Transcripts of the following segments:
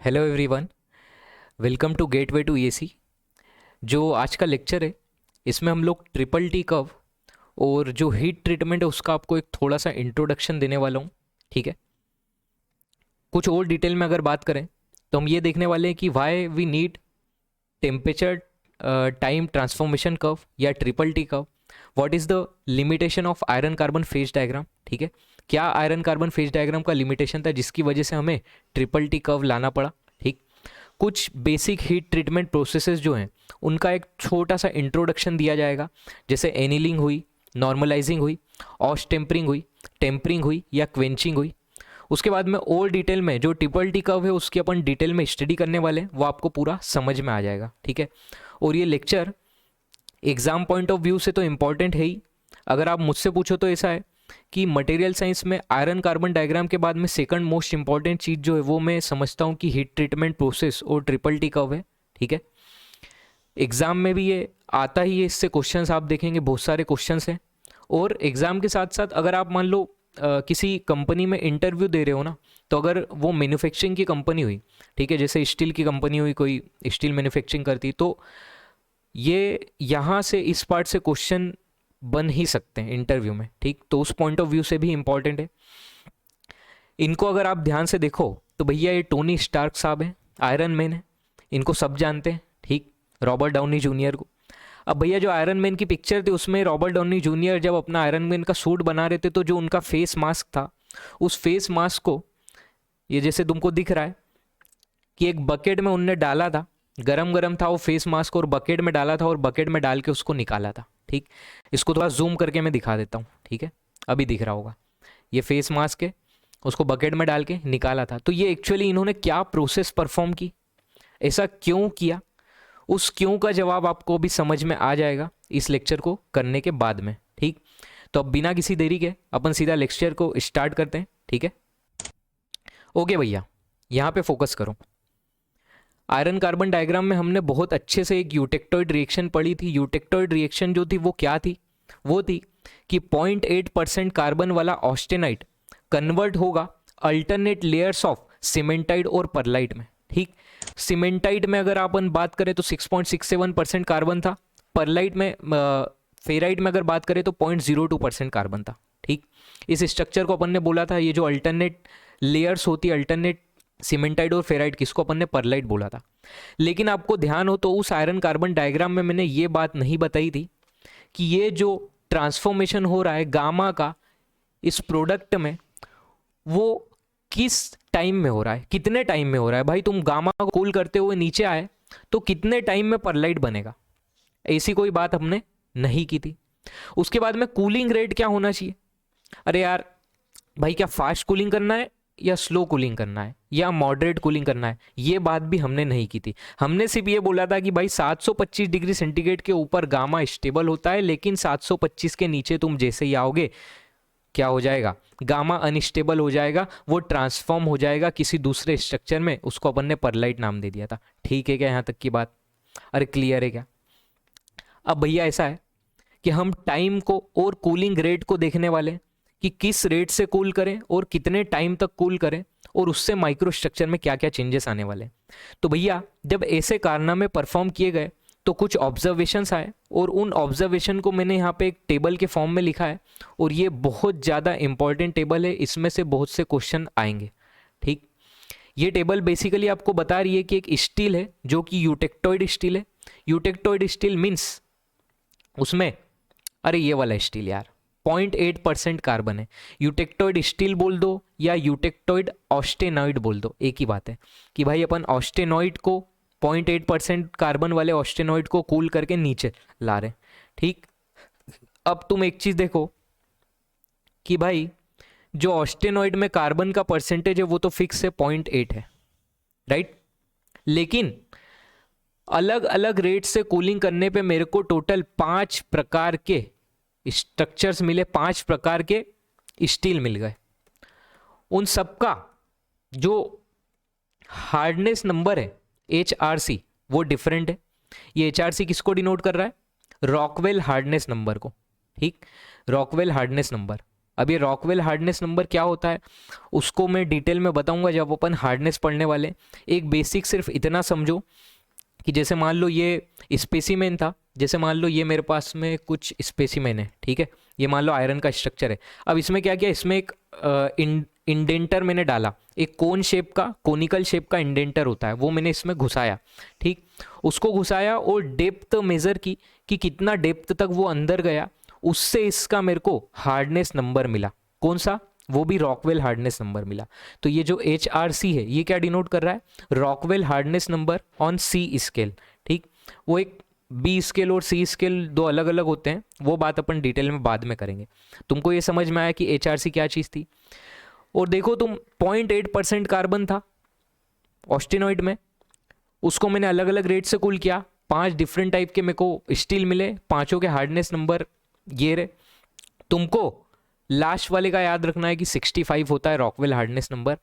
Hello everyone, welcome to gateway to AC. जो आज का लेक्चर है इसमें हम लोग ट्रिपल टी कर्व और जो हीट ट्रीटमेंट है उसका आपको एक थोड़ा सा इंट्रोडक्शन देने वाला हूँ। ठीक है, कुछ और डिटेल में अगर बात करें तो हम ये देखने वाले हैं कि why we need temperature time transformation curve या triple T curve. What is the limitation of iron carbon phase diagram. ठीक है, क्या आयरन कार्बन फेज डायग्राम का लिमिटेशन था जिसकी वजह से हमें ट्रिपल टी कर्व लाना पड़ा। ठीक, कुछ बेसिक हीट ट्रीटमेंट प्रोसेसेस जो हैं उनका एक छोटा सा इंट्रोडक्शन दिया जाएगा, जैसे एनिलिंग हुई, नॉर्मलाइजिंग हुई, ऑश टेम्परिंग हुई या क्वेंचिंग हुई। उसके बाद में और डिटेल में जो ट्रिपल टी कर्व है उसकी अपन डिटेल में स्टडी करने वाले हैं, वो आपको पूरा समझ में आ जाएगा। ठीक है, और ये lecture exam point of view से तो इम्पॉर्टेंट है ही। अगर आप मुझसे पूछो तो ऐसा है कि मटेरियल साइंस में आयरन कार्बन डायग्राम के बाद में सेकंड मोस्ट इंपॉर्टेंट चीज़ जो है वो मैं समझता हूँ कि हीट ट्रीटमेंट प्रोसेस और ट्रिपल टी कर्व है। ठीक है, एग्ज़ाम में भी ये आता ही है, इससे क्वेश्चंस आप देखेंगे बहुत सारे क्वेश्चंस हैं। और एग्ज़ाम के साथ साथ अगर आप मान लो किसी कंपनी में इंटरव्यू दे रहे हो ना, तो अगर वो मैन्युफैक्चरिंग की कंपनी हुई, ठीक है, जैसे स्टील की कंपनी हुई, कोई स्टील मैन्युफैक्चरिंग करती, तो ये यहाँ से इस पार्ट से क्वेश्चन बन ही सकते हैं इंटरव्यू में। ठीक, तो उस पॉइंट ऑफ व्यू से भी इंपॉर्टेंट है। इनको अगर आप ध्यान से देखो तो भैया ये टोनी स्टार्क साहब हैं, आयरन मैन है, इनको सब जानते हैं। ठीक, रॉबर्ट डाउनी जूनियर को। अब भैया जो आयरन मैन की पिक्चर थी उसमें रॉबर्ट डाउनी जूनियर जब अपना आयरन मैन का सूट बना रहे थे तो जो उनका फेस मास्क था, उस फेस मास्क को ये जैसे तुमको दिख रहा है कि एक बकेट में उनने डाला था, गरम गरम था वो फेस मास्क, और बकेट में डाला था और बकेट में डाल के उसको निकाला था। ठीक, इसको थोड़ा जूम करके मैं दिखा देता हूँ। ठीक है, अभी दिख रहा होगा, ये फेस मास्क है, उसको बकेट में डाल के निकाला था। तो ये एक्चुअली इन्होंने क्या प्रोसेस परफॉर्म की, ऐसा क्यों किया, उस क्यों का जवाब आपको भी समझ में आ जाएगा इस लेक्चर को करने के बाद में। ठीक, तो अब बिना किसी देरी के अपन सीधा लेक्चर को स्टार्ट करते हैं। ठीक है, ओके भैया, यहाँ पे फोकस करो। आयरन कार्बन डायग्राम में हमने बहुत अच्छे से एक यूटेक्टोइड रिएक्शन पढ़ी थी। यूटेक्टोइड रिएक्शन जो थी वो क्या थी, वो थी कि 0.8% कार्बन वाला ऑस्टेनाइट कन्वर्ट होगा अल्टरनेट लेयर्स ऑफ सीमेंटाइड और परलाइट में। ठीक, सीमेंटाइड में अगर अपन बात करें तो 6.67% कार्बन था, परलाइट में फेराइट में अगर बात करें तो 0.02% कार्बन था। ठीक, इस स्ट्रक्चर को अपन ने बोला था, ये जो अल्टरनेट लेयर्स होती है, अल्टरनेट सीमेंटाइड और फेराइट, किसको अपन ने परलाइट बोला था। लेकिन आपको ध्यान हो तो उस आयरन कार्बन डायग्राम में मैंने ये बात नहीं बताई थी कि ये जो ट्रांसफॉर्मेशन हो रहा है गामा का इस प्रोडक्ट में, वो किस टाइम में हो रहा है, कितने टाइम में हो रहा है। भाई तुम गामा को कूल करते हुए नीचे आए तो कितने टाइम में परलाइट बनेगा, ऐसी कोई बात हमने नहीं की थी। उसके बाद में कूलिंग रेट क्या होना चाहिए, अरे यार भाई क्या फास्ट कूलिंग करना है या स्लो कूलिंग करना है या मॉडरेट कूलिंग करना है, ये बात भी हमने नहीं की थी। हमने सिर्फ ये बोला था कि भाई 725 डिग्री सेंटीग्रेड के ऊपर गामा स्टेबल होता है, लेकिन 725 के नीचे तुम जैसे ही आओगे क्या हो जाएगा, गामा अनस्टेबल हो जाएगा, वो ट्रांसफॉर्म हो जाएगा किसी दूसरे स्ट्रक्चर में, उसको अपन ने परलाइट नाम दे दिया था। ठीक है क्या यहाँ तक की बात, अरे क्लियर है क्या। अब भैया ऐसा है कि हम टाइम को और कूलिंग रेट को देखने वाले हैं कि किस रेट से कूल करें और कितने टाइम तक कूल करें, और उससे माइक्रो स्ट्रक्चर में क्या क्या चेंजेस आने वाले हैं। तो भैया जब ऐसे कारनामे परफॉर्म किए गए तो कुछ ऑब्जर्वेशंस आए, और उन ऑब्जर्वेशन को मैंने यहाँ पे एक टेबल के फॉर्म में लिखा है, और ये बहुत ज़्यादा इंपॉर्टेंट टेबल है, इसमें से बहुत से क्वेश्चन आएंगे। ठीक, ये टेबल बेसिकली आपको बता रही है कि एक स्टील है जो कि यूटेक्टोइड स्टील है। यूटेक्टोइड स्टील मीन्स उसमें, अरे ये वाला स्टील यार, 0.8% कार्बन है। यूटेक्टोइड स्टील बोल दो या यूटेक्टोइड ऑस्टेनॉइड बोल दो, एक ही बात है कि भाई अपन ऑस्टेनॉइड को 0.8% कार्बन वाले ऑस्टेनॉइड को कूल करके नीचे ला रहे हैं। ठीक, अब तुम एक चीज देखो कि भाई जो ऑस्टेनॉइड में कार्बन का परसेंटेज है वो तो फिक्स है, 0.8 है, राइट। लेकिन अलग अलग रेट से कूलिंग करने पे मेरे को टोटल 5 प्रकार के स्ट्रक्चर्स मिले, 5 प्रकार के स्टील मिल गए। उन सबका जो हार्डनेस नंबर है HRC वो डिफरेंट है। ये HRC किसको डिनोट कर रहा है, रॉकवेल हार्डनेस नंबर को। ठीक, रॉकवेल हार्डनेस नंबर, अब ये रॉकवेल हार्डनेस नंबर क्या होता है उसको मैं डिटेल में बताऊंगा जब अपन हार्डनेस पढ़ने वाले। एक बेसिक सिर्फ इतना समझो कि जैसे मान लो ये स्पेसिमेन था, जैसे मान लो ये मेरे पास में कुछ स्पेसिमेन है, ठीक है, ये मान लो आयरन का स्ट्रक्चर है। अब इसमें क्या किया, इसमें एक इंडेंटर मैंने डाला, एक कोन शेप का, कोनिकल शेप का इंडेंटर होता है, वो मैंने इसमें घुसाया, ठीक, उसको घुसाया और डेप्थ मेज़र की कि कितना डेप्थ तक वो अंदर गया, उससे इसका मेरे को हार्डनेस नंबर मिला। कौन सा, वो भी रॉकवेल हार्डनेस नंबर मिला। तो ये जो HRC है ये क्या डिनोट कर रहा है, Rockwell hardness number on C scale, ठीक। वो एक B स्केल और C स्केल दो अलग अलग होते हैं, वो बात अपन डिटेल में बाद में करेंगे। तुमको ये समझ में आया कि HRC क्या चीज़ थी। और देखो तुम 0.8% कार्बन था ऑस्टेनॉइड में, उसको मैंने अलग अलग रेट से कूल किया, 5 डिफरेंट टाइप के मेरे को स्टील मिले, पांचों के हार्डनेस नंबर ये रहे। तुमको लास्ट वाले का याद रखना है कि 65 होता है रॉकवेल हार्डनेस नंबर।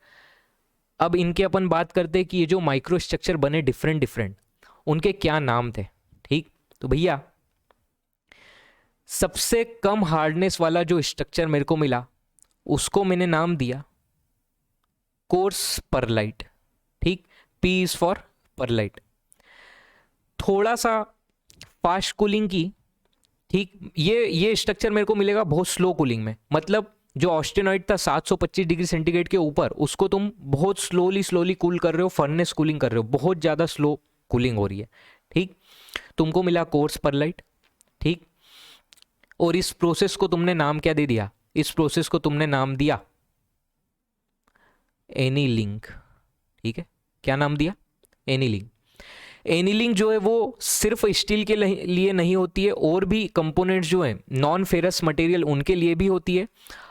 अब इनके अपन बात करते हैं कि ये जो माइक्रो स्ट्रक्चर बने डिफरेंट डिफरेंट, उनके क्या नाम थे, ठीक। तो भैया सबसे कम हार्डनेस वाला जो स्ट्रक्चर मेरे को मिला उसको मैंने नाम दिया कोर्स परलाइट, ठीक, P इज फॉर परलाइट। थोड़ा सा फास्ट कूलिंग की, ठीक, ये स्ट्रक्चर मेरे को मिलेगा बहुत स्लो कूलिंग में, मतलब जो ऑस्टेनॉइड था 725 डिग्री सेंटीग्रेड के ऊपर, उसको तुम बहुत स्लोली कूल कर रहे हो, फर्नेस कूलिंग कर रहे हो, बहुत ज़्यादा स्लो कूलिंग हो रही है, ठीक। तुमको मिला कोर्स परलाइट, ठीक। और इस प्रोसेस को तुमने नाम क्या दे दिया, इस प्रोसेस को तुमने नाम दिया एनीलिंग, ठीक है। क्या नाम दिया, एनीलिंग। एनीलिंग जो है वो सिर्फ स्टील के लिए नहीं होती है, और भी कंपोनेंट्स जो हैं नॉन फेरस मटेरियल उनके लिए भी होती है।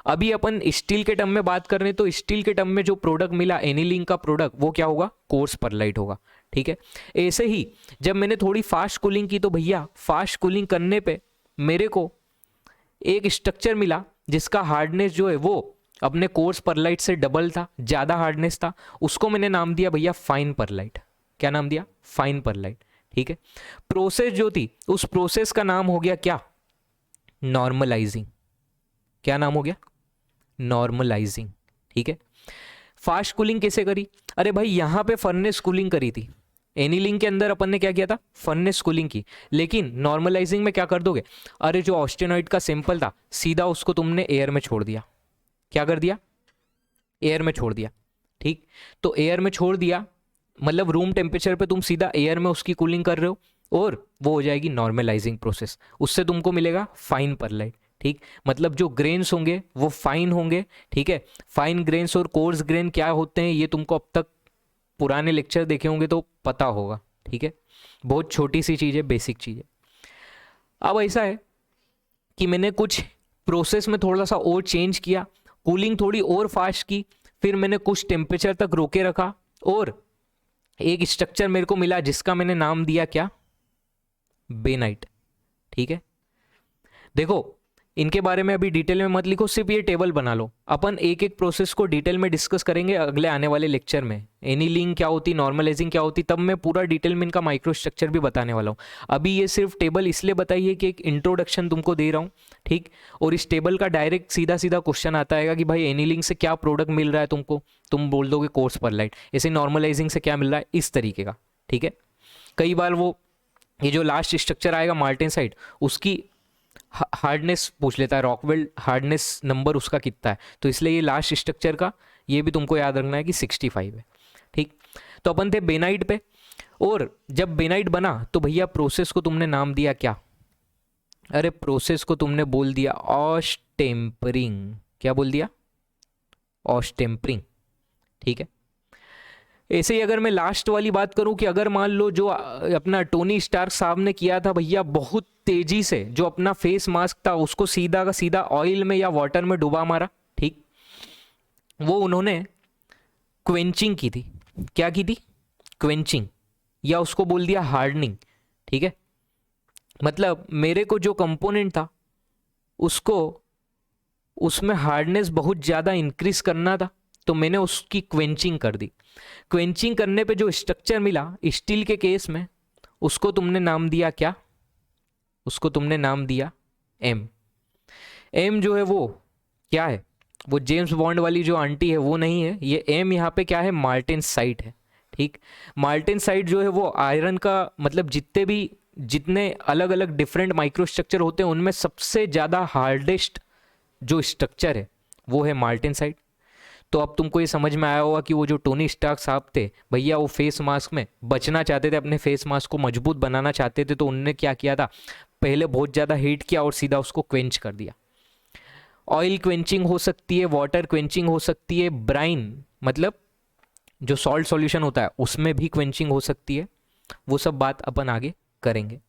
अभी अपन स्टील के टर्म में बात कर रहे हैं, तो स्टील के टर्म में जो प्रोडक्ट मिला एनीलिंग का प्रोडक्ट, वो क्या होगा, कोर्स परलाइट होगा, ठीक है। ऐसे ही जब मैंने थोड़ी फास्ट कूलिंग की, तो भैया फास्ट कूलिंग करने पे मेरे को एक स्ट्रक्चर मिला जिसका हार्डनेस जो है वो अपने कोर्स परलाइट से डबल था, ज़्यादा हार्डनेस था, उसको मैंने नाम दिया भैया फाइन परलाइट। क्या नाम दिया, फाइन परलाइट, ठीक है। प्रोसेस जो थी उस प्रोसेस का नाम हो गया क्या, नॉर्मलाइजिंग। क्या नाम हो गया, नॉर्मलाइजिंग, ठीक है। फास्ट कूलिंग कैसे करी, अरे भाई यहां पे फर्नेस कूलिंग करी थी, एनीलिंग के अंदर अपन ने क्या किया था, फर्नेस कूलिंग की, लेकिन नॉर्मलाइजिंग में क्या कर दोगे, अरे जो ऑस्टेनॉइड का सैंपल था सीधा उसको तुमने एयर में छोड़ दिया। क्या कर दिया, एयर में छोड़ दिया, ठीक। तो एयर में छोड़ दिया मतलब रूम टेम्परेचर पे तुम सीधा एयर में उसकी कूलिंग कर रहे हो, और वो हो जाएगी नॉर्मलाइजिंग प्रोसेस, उससे तुमको मिलेगा फाइन परलाइट, ठीक। मतलब जो ग्रेन्स होंगे वो फाइन होंगे, ठीक है। फाइन ग्रेन्स और कोर्स ग्रेन क्या होते हैं ये तुमको अब तक पुराने लेक्चर देखे होंगे तो पता होगा, ठीक है। बहुत छोटी सी चीज़ है, बेसिक चीज़ है। अब ऐसा है कि मैंने कुछ प्रोसेस में थोड़ा सा और चेंज किया, कूलिंग थोड़ी और फास्ट की, फिर मैंने कुछ टेम्परेचर तक रोके रखा, और एक स्ट्रक्चर मेरे को मिला जिसका मैंने नाम दिया क्या, बेनाइट, ठीक है। देखो इनके बारे में अभी डिटेल में मत लिखो, सिर्फ ये टेबल बना लो, अपन एक एक प्रोसेस को डिटेल में डिस्कस करेंगे अगले आने वाले लेक्चर में। एनीलिंग क्या होती, नॉर्मलाइजिंग क्या होती, तब मैं पूरा डिटेल में इनका माइक्रो स्ट्रक्चर भी बताने वाला हूँ। अभी ये सिर्फ टेबल इसलिए बताई है कि एक इंट्रोडक्शन तुमको दे रहा हूँ, ठीक। और इस टेबल का डायरेक्ट सीधा सीधा क्वेश्चन आता है कि भाई एनीलिंग से क्या प्रोडक्ट मिल रहा है तुमको, तुम बोल दोगे कोर्स परलाइट, ऐसे नॉर्मलाइजिंग से क्या मिल रहा है, इस तरीके का, ठीक है। कई बार वो ये जो लास्ट स्ट्रक्चर आएगा मार्टेनसाइट, उसकी हार्डनेस पूछ लेता है, रॉकवेल हार्डनेस नंबर उसका कितना है, तो इसलिए ये लास्ट स्ट्रक्चर का ये भी तुमको याद रखना है कि 65 है, ठीक। तो अपन थे बेनाइट पे, और जब बेनाइट बना तो भैया प्रोसेस को तुमने नाम दिया क्या, अरे प्रोसेस को तुमने बोल दिया ऑस्टेम्परिंग। क्या बोल दिया, ऑस्टेम्परिंग, ठीक है। ऐसे ही अगर मैं लास्ट वाली बात करूं कि अगर मान लो जो अपना टोनी स्टार्क साहब ने किया था भैया, बहुत तेजी से जो अपना फेस मास्क था उसको सीधा का सीधा ऑयल में या वाटर में डुबा मारा, ठीक। वो उन्होंने क्वेंचिंग की थी, क्या की थी, क्वेंचिंग, या उसको बोल दिया हार्डनिंग, ठीक है। मतलब मेरे को जो कंपोनेंट था उसको उसमें हार्डनेस बहुत ज़्यादा इंक्रीज करना था, तो मैंने उसकी क्वेंचिंग कर दी। क्वेंचिंग करने पे जो स्ट्रक्चर मिला स्टील के केस में, उसको तुमने नाम दिया क्या, उसको तुमने नाम दिया एम। एम जो है वो क्या है, वो जेम्स बॉन्ड वाली जो आंटी है वो नहीं है, ये एम यहाँ पे क्या है, मार्टेनसाइट है। ठीक, मार्टेनसाइट जो है वो आयरन का मतलब जितने अलग अलग डिफरेंट माइक्रोस्ट्रक्चर होते हैं उनमें सबसे ज़्यादा हार्डेस्ट जो स्ट्रक्चर है वो है मार्टेनसाइट। तो अब तुमको ये समझ में आया होगा कि वो जो टोनी स्टार्क साहब थे भैया, वो फेस मास्क में बचना चाहते थे, अपने फेस मास्क को मजबूत बनाना चाहते थे, तो उनने क्या किया था, पहले बहुत ज़्यादा हीट किया और सीधा उसको क्वेंच कर दिया। ऑयल क्वेंचिंग हो सकती है, वाटर क्वेंचिंग हो सकती है, ब्राइन मतलब जो सॉल्ट सॉल्यूशन होता है उसमें भी क्वेंचिंग हो सकती है, वो सब बात अपन आगे करेंगे।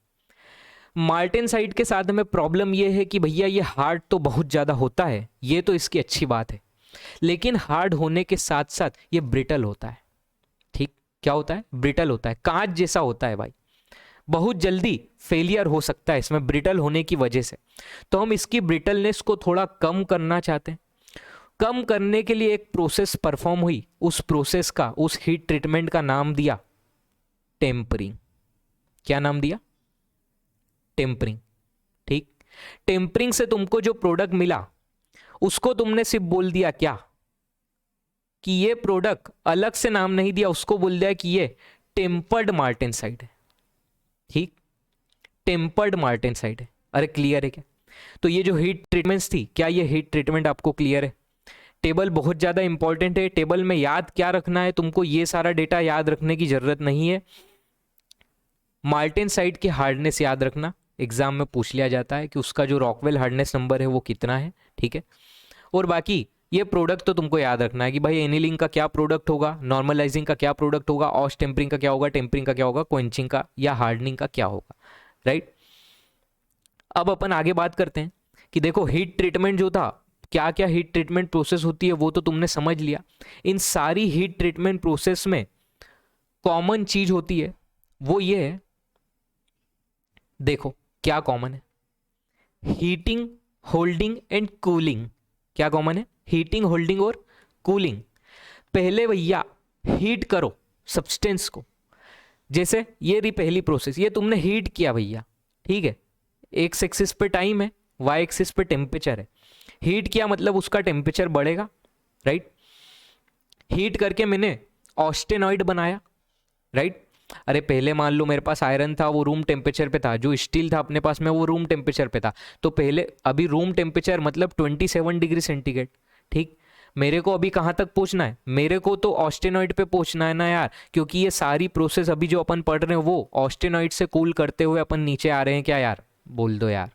मार्टेनसाइट के साथ में प्रॉब्लम ये है कि भैया ये हार्ड तो बहुत ज़्यादा होता है, ये तो इसकी अच्छी बात है, लेकिन हार्ड होने के साथ साथ ये ब्रिटल होता है। ठीक, क्या होता है, ब्रिटल होता है, कांच जैसा होता है भाई, बहुत जल्दी फेलियर हो सकता है इसमें ब्रिटल होने की वजह से। तो हम इसकी ब्रिटलनेस को थोड़ा कम करना चाहते हैं। कम करने के लिए एक प्रोसेस परफॉर्म हुई, उस प्रोसेस का, उस हीट ट्रीटमेंट का नाम दिया टेम्परिंग। क्या नाम दिया, टेम्परिंग। ठीक, टेम्परिंग से तुमको जो प्रोडक्ट मिला उसको तुमने सिर्फ बोल दिया क्या, कि ये प्रोडक्ट, अलग से नाम नहीं दिया, उसको बोल दिया कि ये टेम्पर्ड मार्टेनसाइट है। ठीक, टेम्पर्ड मार्टेनसाइट है। अरे क्लियर है क्या? तो ये जो हीट ट्रीटमेंट्स थी, क्या ये हीट ट्रीटमेंट आपको क्लियर है? टेबल बहुत ज़्यादा इंपॉर्टेंट है, टेबल में याद क्या रखना है तुमको, ये सारा डेटा याद रखने की जरूरत नहीं है। मार्टेनसाइट की हार्डनेस याद रखना, एग्जाम में पूछ लिया जाता है कि उसका जो रॉकवेल हार्डनेस नंबर है वो कितना है। ठीक है, और बाकी ये प्रोडक्ट तो तुमको याद रखना है कि भाई एनिलिंग का क्या प्रोडक्ट होगा, नॉर्मलाइजिंग का क्या प्रोडक्ट होगा, ऑस टेम्परिंग का क्या होगा, टेम्परिंग का क्या होगा, क्वेंचिंग का या हार्डनिंग का क्या होगा। राइट, अब अपन आगे बात करते हैं कि देखो हीट ट्रीटमेंट जो था, क्या क्या हीट ट्रीटमेंट प्रोसेस होती है वो तो तुमने समझ लिया। इन सारी हीट ट्रीटमेंट प्रोसेस में कॉमन चीज होती है वो ये है, देखो क्या कॉमन है, हीटिंग, होल्डिंग एंड कूलिंग। क्या कॉमन है, हीटिंग, होल्डिंग और कूलिंग। पहले भैया हीट करो सब्सटेंस को, जैसे ये रही पहली प्रोसेस, ये तुमने हीट किया भैया। ठीक है, एक्स एक्सिस पे टाइम है, वाई एक्सिस पे टेम्परेचर है। हीट किया मतलब उसका टेम्परेचर बढ़ेगा। राइट, हीट करके मैंने ऑस्टेनॉइड बनाया। राइट, अरे पहले मान लो मेरे पास आयरन था, वो रूम टेम्परेचर पे था, जो स्टील था अपने पास में वो रूम टेम्परेचर पे था, तो पहले अभी रूम टेम्परेचर मतलब 27 डिग्री सेंटीग्रेड। ठीक, मेरे को अभी कहाँ तक पहुँचना है, मेरे को तो ऑस्टेनॉइड पे पहुँचना है ना यार, क्योंकि ये सारी प्रोसेस अभी जो अपन पढ़ रहे हैं वो ऑस्टेनॉइड से कूल करते हुए अपन नीचे आ रहे हैं क्या यार, बोल दो यार।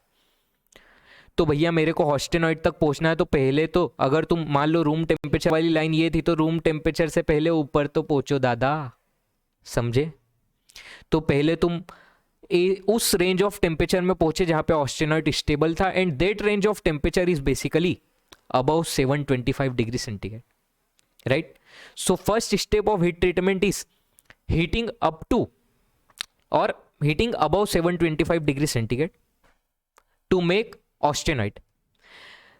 तो भैया मेरे को ऑस्टेनॉइड तक पहुंचना है, तो पहले तो अगर तुम मान लो रूम टेम्परेचर वाली लाइन ये थी, तो रूम टेम्परेचर से पहले ऊपर तो पहुंचो दादा, समझे? तो पहले तुम उस रेंज ऑफ टेम्परेचर में पहुंचे जहां पे ऑस्टेनॉइड स्टेबल था, and that range of temperature is basically above 725 degree centigrade. Right, so first step of heat treatment is heating up to or heating above 725 degree centigrade to make austenite.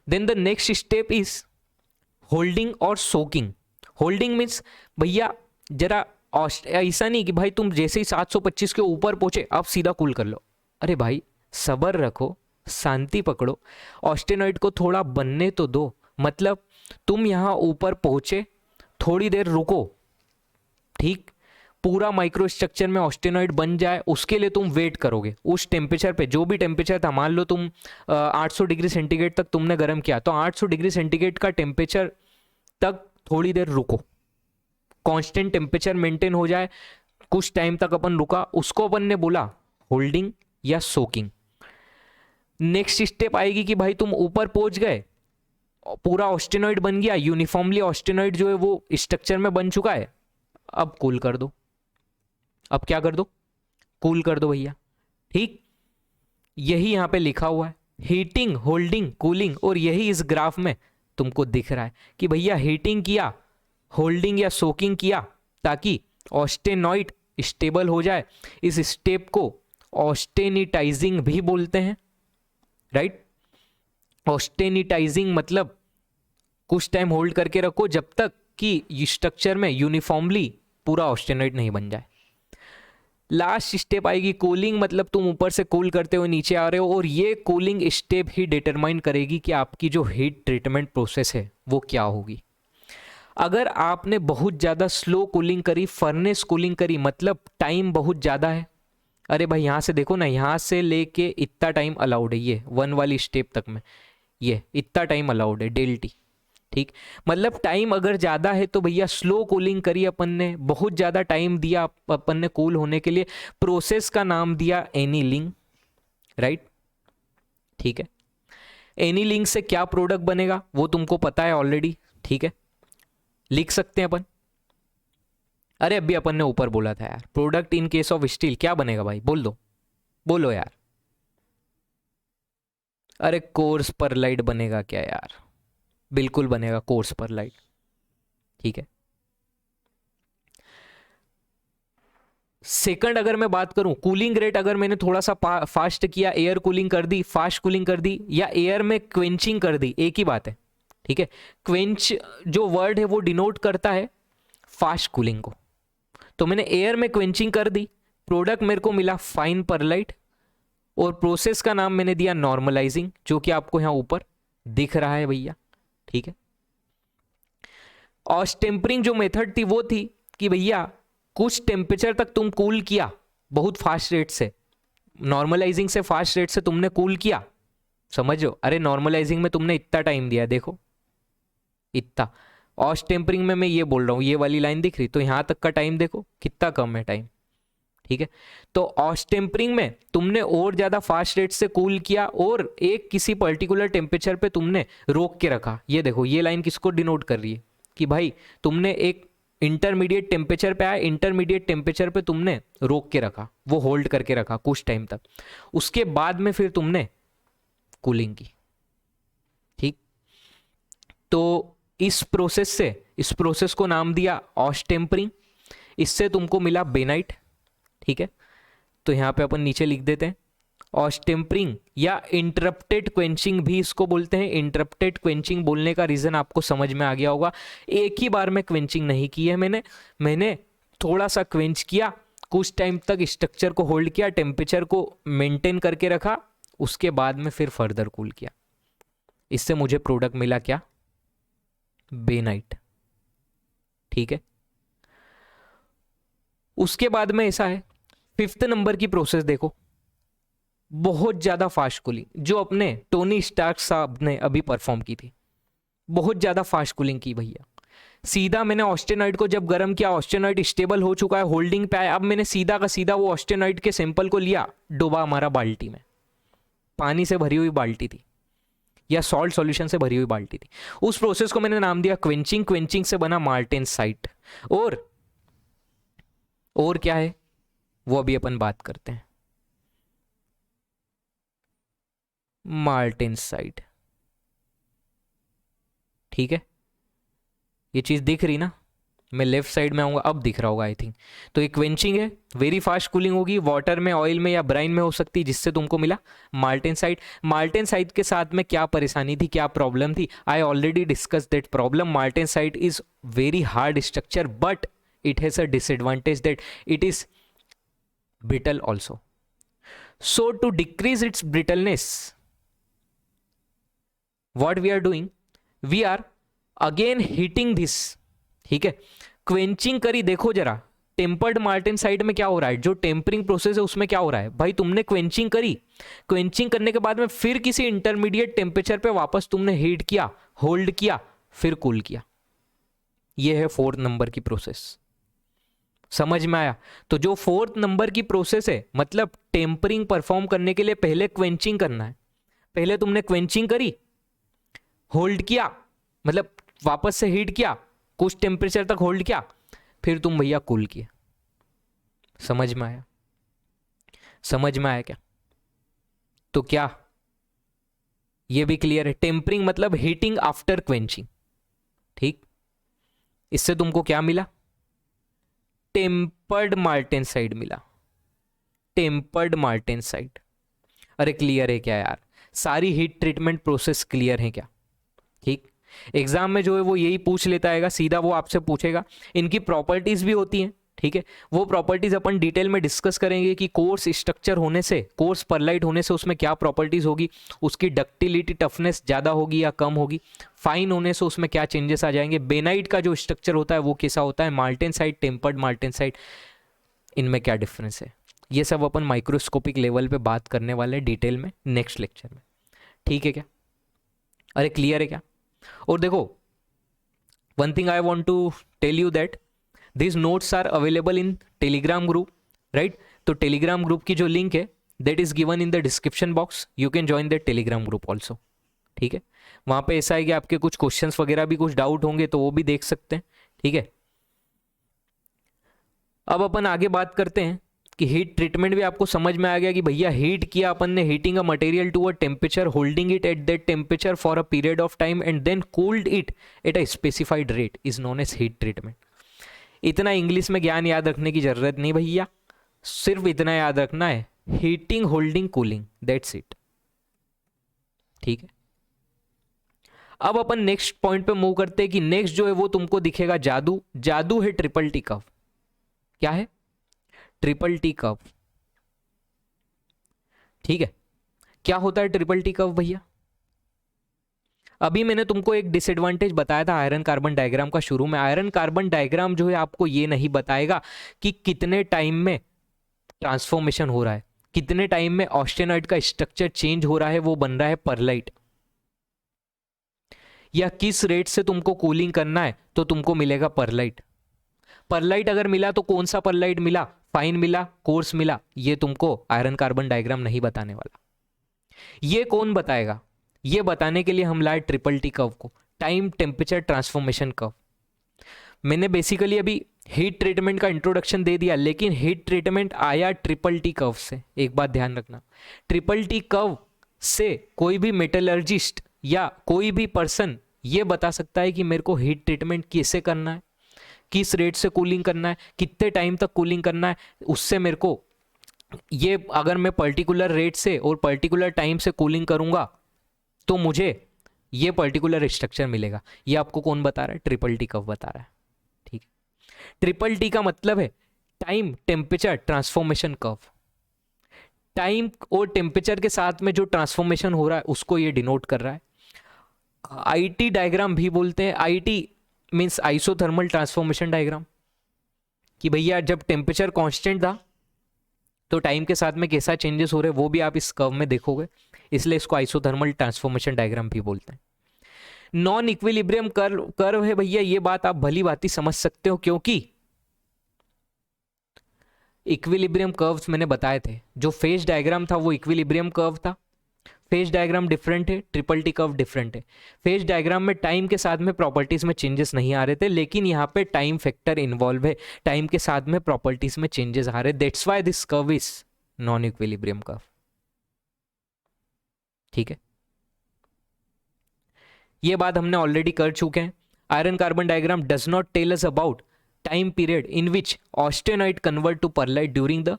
Then the next step is holding और soaking. Holding means भैया जरा ऐसा नहीं कि भाई तुम जैसे ही 725 के ऊपर पहुंचे अब सीधा कूल कर लो। अरे भाई सब्र रखो, शांति पकड़ो, ऑस्टेनॉइड को थोड़ा बनने तो दो। मतलब तुम यहाँ ऊपर पहुंचे, थोड़ी देर रुको। ठीक, पूरा माइक्रो स्ट्रक्चर में ऑस्टेनॉइड बन जाए उसके लिए तुम वेट करोगे उस टेम्परेचर पे, जो भी टेम्परेचर था, मान लो तुम 800 डिग्री सेंटीग्रेड तक तुमने गर्म किया, तो 800 डिग्री सेंटीग्रेड का टेम्परेचर तक थोड़ी देर रुको, कांस्टेंट टेम्परेचर मेंटेन हो जाए, कुछ टाइम तक अपन रुका, उसको अपन ने बोला होल्डिंग या सोकिंग। नेक्स्ट स्टेप आएगी कि भाई तुम ऊपर पहुंच गए, पूरा ऑस्टेनॉइड बन गया, यूनिफॉर्मली ऑस्टेनॉइड जो है वो स्ट्रक्चर में बन चुका है, अब कूल कर दो। अब क्या कर दो, कूल कर दो भैया। ठीक, यही यहां पे लिखा हुआ है, हीटिंग, होल्डिंग, कूलिंग, और यही इस ग्राफ में तुमको दिख रहा है कि भैया हीटिंग किया, होल्डिंग या सोकिंग किया ताकि ऑस्टेनॉइड स्टेबल हो जाए। इस स्टेप को ऑस्टेनिटाइजिंग भी बोलते हैं। राइट, ऑस्टेनिटाइजिंग मतलब कुछ टाइम होल्ड करके रखो जब तक कि स्ट्रक्चर में यूनिफॉर्मली पूरा ऑस्टेनॉइड नहीं बन जाए। लास्ट स्टेप आएगी कूलिंग, मतलब तुम ऊपर से कूल करते हुए नीचे आ रहे हो, और ये कूलिंग स्टेप ही डिटरमाइन करेगी कि आपकी जो हीट ट्रीटमेंट प्रोसेस है वो क्या होगी। अगर आपने बहुत ज़्यादा स्लो कूलिंग करी, फर्नेस कूलिंग करी, मतलब टाइम बहुत ज़्यादा है, अरे भाई यहाँ से देखो ना, यहाँ से लेके इतना टाइम अलाउड है, ये 1 वाली स्टेप तक में ये इतना टाइम अलाउड है डेल्टी, ठीक। मतलब टाइम अगर ज़्यादा है तो भैया स्लो कूलिंग करी अपन ने, बहुत ज़्यादा टाइम दिया अपन ने कूल होने के लिए, प्रोसेस का नाम दिया एनीलिंग, राइट, ठीक है। एनीलिंग से क्या प्रोडक्ट बनेगा वो तुमको पता है ऑलरेडी, ठीक है, लिख सकते हैं अपन। अरे अभी अपन ने ऊपर बोला था यार, product in case of steel क्या बनेगा भाई, बोल दो, बोलो यार। अरे कोर्स परलाइट बनेगा क्या यार, बिल्कुल बनेगा कोर्स परलाइट, ठीक है। सेकंड अगर मैं बात करूं, कूलिंग रेट अगर मैंने थोड़ा सा फास्ट किया, एयर कूलिंग कर दी, फास्ट कूलिंग कर दी, या एयर में क्वेंचिंग कर दी, एक ही बात है, ठीक है। क्वेंच जो वर्ड है वो डिनोट करता है फास्ट कूलिंग को, तो मैंने एयर में क्वेंचिंग कर दी, प्रोडक्ट मेरे को मिला फाइन परलाइट, और प्रोसेस का नाम मैंने दिया नॉर्मलाइजिंग, जो कि आपको यहां ऊपर दिख रहा है भैया, ठीक है। और टेम्परिंग जो मेथड थी वो थी कि भैया कुछ टेम्परेचर तक तुम कूल किया बहुत फास्ट रेट से, नॉर्मलाइजिंग से फास्ट रेट से तुमने कूल किया, समझो, अरे नॉर्मलाइजिंग में तुमने इतना टाइम दिया, देखो इतना, और टेम्परिंग में मैं ये बोल रहा हूँ, ये वाली लाइन दिख रही, तो यहां तक का टाइम देखो कितना कम है टाइम, ठीक है। तो ऑस टेम्परिंग में तुमने और ज़्यादा फास्ट रेट से कूल किया, और एक किसी पर्टिकुलर टेम्परेचर पे तुमने रोक के रखा, ये देखो ये लाइन किसको डिनोट कर रही है कि भाई तुमने एक इंटरमीडिएट टेम्परेचर पे आया, इंटरमीडिएट टेम्परेचर पे तुमने रोक के रखा, वो होल्ड करके रखा कुछ टाइम तक, उसके बाद में फिर तुमने कूलिंग की, ठीक। तो इस प्रोसेस को नाम दिया ऑस टेम्परिंग, इससे तुमको मिला बेनाइट, ठीक है। तो यहां पे अपन नीचे लिख देते हैं ऑस टेम्परिंग, या इंटरप्टेड क्वेंचिंग भी इसको बोलते हैं। इंटरप्टेड क्वेंचिंग बोलने का रीजन आपको समझ में आ गया होगा, एक ही बार में क्वेंचिंग नहीं की है मैंने थोड़ा सा क्वेंच किया, कुछ टाइम तक स्ट्रक्चर को होल्ड किया, टेम्परेचर को मेंटेन करके रखा, उसके बाद में फिर फर्दर कूल किया, इससे मुझे प्रोडक्ट मिला क्या, बेनाइट, ठीक है। उसके बाद में ऐसा है, 5th नंबर की प्रोसेस देखो, बहुत ज्यादा फास्ट कूलिंग, जो अपने टोनी स्टार्क साहब ने अभी परफॉर्म की थी, बहुत ज्यादा फास्ट कूलिंग की भैया। सीधा मैंने ऑस्टेनाइट को जब गर्म किया, ऑस्टेनाइट स्टेबल हो चुका है, होल्डिंग पे आया, अब मैंने सीधा का सीधा वो ऑस्टेनाइट के सैंपल को लिया, डुबा हमारा बाल्टी में, पानी से भरी हुई बाल्टी थी या सॉल्ट सॉल्यूशन से भरी हुई बाल्टी थी, उस प्रोसेस को मैंने नाम दिया क्वेंचिंग, क्वेंचिंग से बना मार्टेनसाइट, और क्या है वो अभी अपन बात करते हैं, मार्टेनसाइट, ठीक है। ये चीज दिख रही ना, मैं लेफ्ट साइड में आऊंगा, अब दिख रहा होगा आई थिंक। तो ये क्वेंचिंग है, वेरी फास्ट कूलिंग होगी, वाटर में, ऑयल में या ब्राइन में हो सकती है, जिससे तुमको मिला मार्टेनसाइट। मार्टेनसाइट के साथ में क्या परेशानी थी, क्या प्रॉब्लम थी, I already discuss that problem. Martensite is very hard structure, but it has a disadvantage that it is brittle also. So to decrease its brittleness, what we are doing, we are again heating this, ठीक है। Quenching करी, देखो जरा tempered martensite में क्या हो रहा है, जो टेम्परिंग प्रोसेस है उसमें क्या हो रहा है भाई, तुमने क्वेंचिंग करी, क्वेंचिंग करने के बाद में फिर किसी इंटरमीडिएट टेम्परेचर पे वापस तुमने हीट किया, होल्ड किया, फिर कूल किया, ये है 4th नंबर की प्रोसेस, समझ में आया। तो जो 4th नंबर की प्रोसेस है, मतलब टेम्परिंग परफॉर्म करने के लिए पहले क्वेंचिंग करना है, पहले तुमने क्वेंचिंग करी, होल्ड किया, मतलब वापस से हीट किया, कुछ टेम्परेचर तक होल्ड किया, फिर तुम भैया कूल किए, समझ में आया, समझ में आया क्या। तो क्या ये भी क्लियर है, टेम्परिंग मतलब हीटिंग आफ्टर क्वेंचिंग, ठीक। इससे तुमको क्या मिला, टेम्पर्ड मार्टेनसाइट मिला, टेम्पर्ड मार्टेनसाइट। अरे क्लियर है क्या यार, सारी हीट ट्रीटमेंट प्रोसेस क्लियर है क्या, ठीक। एग्जाम में जो है वो यही पूछ लेता है, सीधा वो आपसे पूछेगा, इनकी प्रॉपर्टीज भी होती हैं, ठीक है, वो प्रॉपर्टीज अपन डिटेल में डिस्कस करेंगे कि कोर्स स्ट्रक्चर होने से, कोर्स परलाइट होने से उसमें क्या प्रॉपर्टीज होगी, उसकी डक्टिलिटी टफनेस ज़्यादा होगी या कम होगी, फाइन होने से उसमें क्या चेंजेस आ जाएंगे, बेनाइट का जो स्ट्रक्चर होता है वो कैसा होता है, मार्टेनसाइट, टेम्पर्ड मार्टेनसाइट, इनमें क्या डिफरेंस है, ये सब अपन माइक्रोस्कोपिक लेवल पे बात करने वाले हैं डिटेल में नेक्स्ट लेक्चर में। ठीक है क्या, अरे क्लियर है क्या? और देखो, one thing I want to tell you that these notes are available in telegram group, right? तो telegram group की जो लिंक है that is given in the description box, you can join the telegram group also, ठीक है? वहाँ पे ऐसा है कि आपके कुछ क्वेश्चंस वगैरह भी, कुछ डाउट होंगे तो वो भी देख सकते हैं, ठीक है? अब अपन आगे बात करते हैं कि हीट ट्रीटमेंट भी आपको समझ में आ गया कि भैया हीट किया अपन ने, heating a material to a temperature, holding it at that temperature for a period of time and then cooled it at a specified rate is known as heat treatment. इतना इंग्लिश में ज्ञान याद रखने की जरूरत नहीं भैया, सिर्फ इतना याद रखना है, heating, holding, cooling, that's it, ठीक है? अब अपन नेक्स्ट पॉइंट पे मूव करते हैं कि नेक्स्ट जो है वो तुमको दिखेगा जादू, जादू है ट्रिपल टी कर्व। क्या है? ट्रिपल टी कर्व, ठीक है? क्या होता है ट्रिपल टी कर्व भैया? अभी मैंने तुमको एक डिसएडवांटेज बताया था आयरन कार्बन डायग्राम का शुरू में। आयरन कार्बन डायग्राम जो है आपको ये नहीं बताएगा कि कितने टाइम में ट्रांसफॉर्मेशन हो रहा है, कितने टाइम में ऑस्टेनाइट का स्ट्रक्चर चेंज हो रहा है, वो बन रहा है परलाइट, या किस रेट से तुमको कूलिंग करना है तो तुमको मिलेगा परलाइट। परलाइट अगर मिला तो कौन सा परलाइट मिला, फाइन मिला, कोर्स मिला, ये तुमको आयरन कार्बन डायग्राम नहीं बताने वाला। ये कौन बताएगा? ये बताने के लिए हम लाए ट्रिपल टी कर्व को, टाइम टेम्परेचर ट्रांसफॉर्मेशन कर्व। मैंने बेसिकली अभी हीट ट्रीटमेंट का इंट्रोडक्शन दे दिया, लेकिन हीट ट्रीटमेंट आया ट्रिपल टी कर्व से। एक बात ध्यान रखना, ट्रिपल टी कर्व से कोई भी मेटलर्जिस्ट या कोई भी पर्सन ये बता सकता है कि मेरे को हीट ट्रीटमेंट कैसे करना है, किस रेट से कूलिंग करना है, कितने टाइम तक कूलिंग करना है, उससे मेरे को ये, अगर मैं पर्टिकुलर रेट से और पर्टिकुलर टाइम से कूलिंग करूंगा तो मुझे ये पर्टिकुलर स्ट्रक्चर मिलेगा। ये आपको कौन बता रहा है? ट्रिपल टी कर्व बता रहा है, ठीक है? ट्रिपल टी का मतलब है time temperature transformation curve. Time और टेम्परेचर के साथ में जो ट्रांसफॉर्मेशन हो रहा है उसको ये डिनोट कर रहा है। आईटी डायग्राम भी बोलते हैं, IT means isothermal transformation diagram, कि भैया जब टेम्परेचर कांस्टेंट था तो टाइम के साथ में कैसा चेंजेस हो रहे हैं वो भी आप इस कर्व में देखोगे, इसलिए इसको आइसोथर्मल ट्रांसफॉर्मेशन डायग्राम भी बोलते हैं। नॉन इक्विलिब्रियम कर्व है भैया, ये बात आप भली भांति समझ सकते हो, क्योंकि इक्विलिब्रियम कर्व्स मैंने बताए थे, जो फेज डायग्राम था वो इक्विलिब्रियम कर्व था। फेज डायग्राम डिफरेंट है, ट्रिपल टी कर्व डिफरेंट है। फेज डायग्राम में टाइम के साथ में प्रॉपर्टीज में चेंजेस नहीं आ रहे थे, लेकिन यहाँ पे टाइम फैक्टर इन्वॉल्व है, टाइम के साथ में प्रॉपर्टीज में चेंजेस आ रहे, that's why this curve is non equilibrium curve, ठीक है? ये बात हमने ऑलरेडी कर चुके हैं। Iron carbon diagram does not tell us about time period in which austenite convert to pearlite during the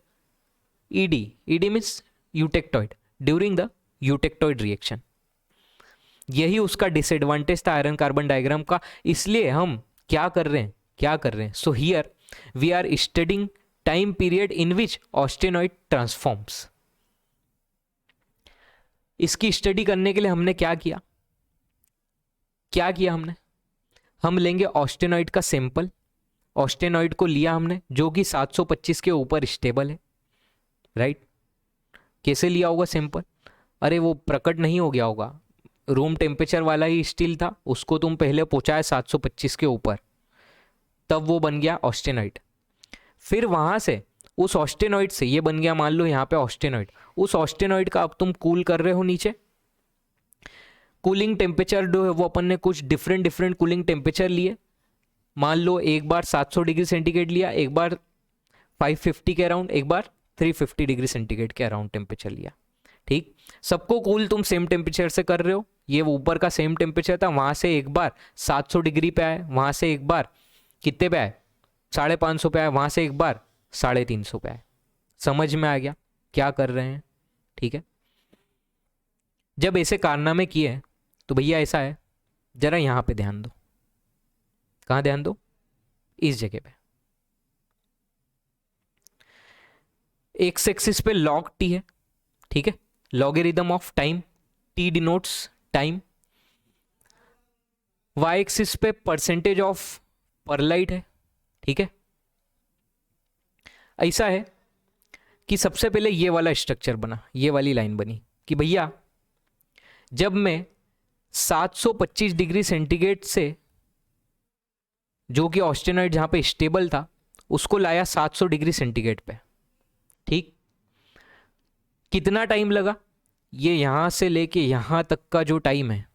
ED means eutectoid, during the eutectoid reaction. यही उसका डिसएडवांटेज था आयरन कार्बन डायग्राम का, इसलिए हम क्या कर रहे हैं, so here we are studying time period in which austenite transforms. इसकी स्टडी करने के लिए हमने क्या किया हमने, हम लेंगे ऑस्टेनॉइड का सैंपल। ऑस्टेनॉइड को लिया हमने जो कि 725 के ऊपर स्टेबल है, राइट? कैसे लिया होगा सैंपल? अरे वो प्रकट नहीं हो गया होगा, रूम टेम्परेचर वाला ही स्टील था, उसको तुम पहले पहुंचाए 725 के ऊपर, तब वो बन गया ऑस्टेनॉइड। फिर वहां से उस ऑस्टेनॉइड से ये बन गया, मान लो यहाँ पे ऑस्टेनॉइड, उस ऑस्टेनॉइड का अब तुम कूल कर रहे हो नीचे। कूलिंग टेम्परेचर जो है वो अपन ने कुछ डिफरेंट कूलिंग टेम्परेचर लिए, मान लो एक बार 700 डिग्री सेंटीग्रेड लिया, एक बार 550 के अराउंड, एक बार 350 डिग्री सेंटीग्रेड के अराउंड टेम्परेचर लिया, ठीक? सबको कूल तुम सेम टेम्परेचर से कर रहे हो, ये ऊपर का सेम टेम्परेचर था, वहां से एक बार 700 डिग्री पे आए, वहां से एक बार कितने पे आए, 550 पे आए, वहां से एक बार 350 पे आए। समझ में आ गया क्या कर रहे हैं, ठीक है? जब ऐसे कारनामे किए तो भैया ऐसा है, जरा यहां पे ध्यान दो। कहां ध्यान दो? इस जगह पे। एक्स एक्सिस पे log t है, ठीक है, logarithm of time, t denotes time. Y axis पे परसेंटेज ऑफ परलाइट है, ठीक है। ऐसा है कि सबसे पहले ये वाला स्ट्रक्चर बना, ये वाली लाइन बनी कि भैया जब मैं 725 डिग्री सेंटीग्रेड से, जो कि ऑस्टेनाइट जहां पे स्टेबल था, उसको लाया 700 डिग्री सेंटीग्रेड पे, ठीक। कितना टाइम लगा, ये यहां से लेके यहां तक का जो टाइम है,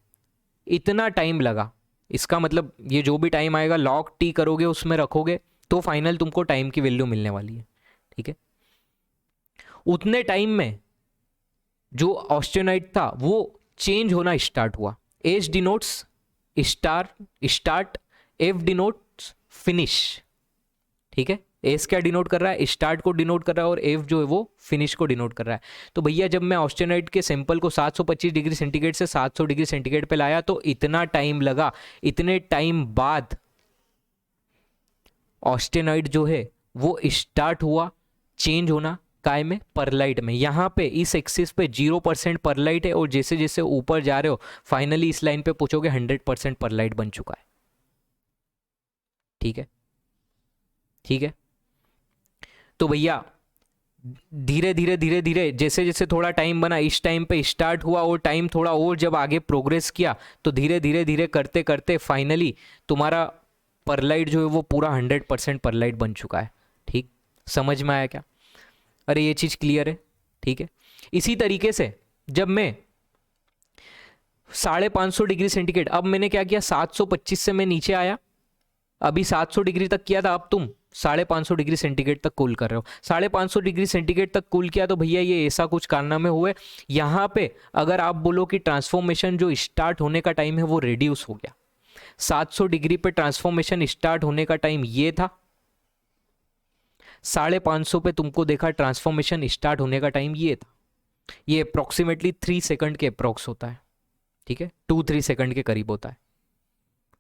इतना टाइम लगा। इसका मतलब ये जो भी टाइम आएगा log t करोगे, उसमें रखोगे तो फाइनल तुमको टाइम की वैल्यू मिलने वाली है, ठीक है। उतने टाइम में जो ऑस्टेनाइट था वो चेंज होना स्टार्ट हुआ। H denotes start, F denotes finish, ठीक है। एस क्या डिनोट कर रहा है, स्टार्ट को डिनोट कर रहा है, और एफ जो है वो फिनिश को डिनोट कर रहा है। तो भैया जब मैं ऑस्टेनाइट के सैंपल को 725 डिग्री सेंटीग्रेड से 700 डिग्री सेंटीग्रेड पे लाया तो इतना टाइम लगा। इतने टाइम बाद ऑस्टेनाइट जो है वो स्टार्ट हुआ चेंज होना, काय में, परलाइट में। यहाँ पे इस एक्सिस पे 0% परलाइट है, और जैसे जैसे ऊपर जा रहे हो फाइनली इस लाइन पे पूछोगे 100% परलाइट बन चुका है, ठीक है, ठीक है। तो भैया धीरे धीरे धीरे धीरे जैसे जैसे थोड़ा टाइम बना, इस टाइम पे स्टार्ट हुआ, और टाइम थोड़ा और जब आगे प्रोग्रेस किया तो धीरे धीरे धीरे करते करते फाइनली तुम्हारा परलाइट जो है वो पूरा 100% परलाइट बन चुका है, ठीक। समझ में आया क्या? अरे ये चीज़ क्लियर है, ठीक है। इसी तरीके से जब मैं 550 डिग्री सेंटीग्रेड, अब मैंने क्या किया, 725 से मैं नीचे आया, अभी 700 डिग्री तक किया था, अब तुम 550 डिग्री सेंटीग्रेड तक कूल कर रहे हो। 550 डिग्री सेंटीग्रेड तक कूल किया तो भैया ये ऐसा कुछ कारनामे हुए, यहाँ पे अगर आप बोलो कि ट्रांसफॉर्मेशन जो स्टार्ट होने का टाइम है वो रिड्यूस हो गया। 700 डिग्री पे ट्रांसफॉर्मेशन स्टार्ट होने का टाइम ये था, 550 पे तुमको देखा ट्रांसफॉर्मेशन स्टार्ट होने का टाइम ये था। ये अप्रोक्सीमेटली 3 सेकंड के अप्रोक्स होता है, ठीक है, 2-3 सेकंड के करीब होता है,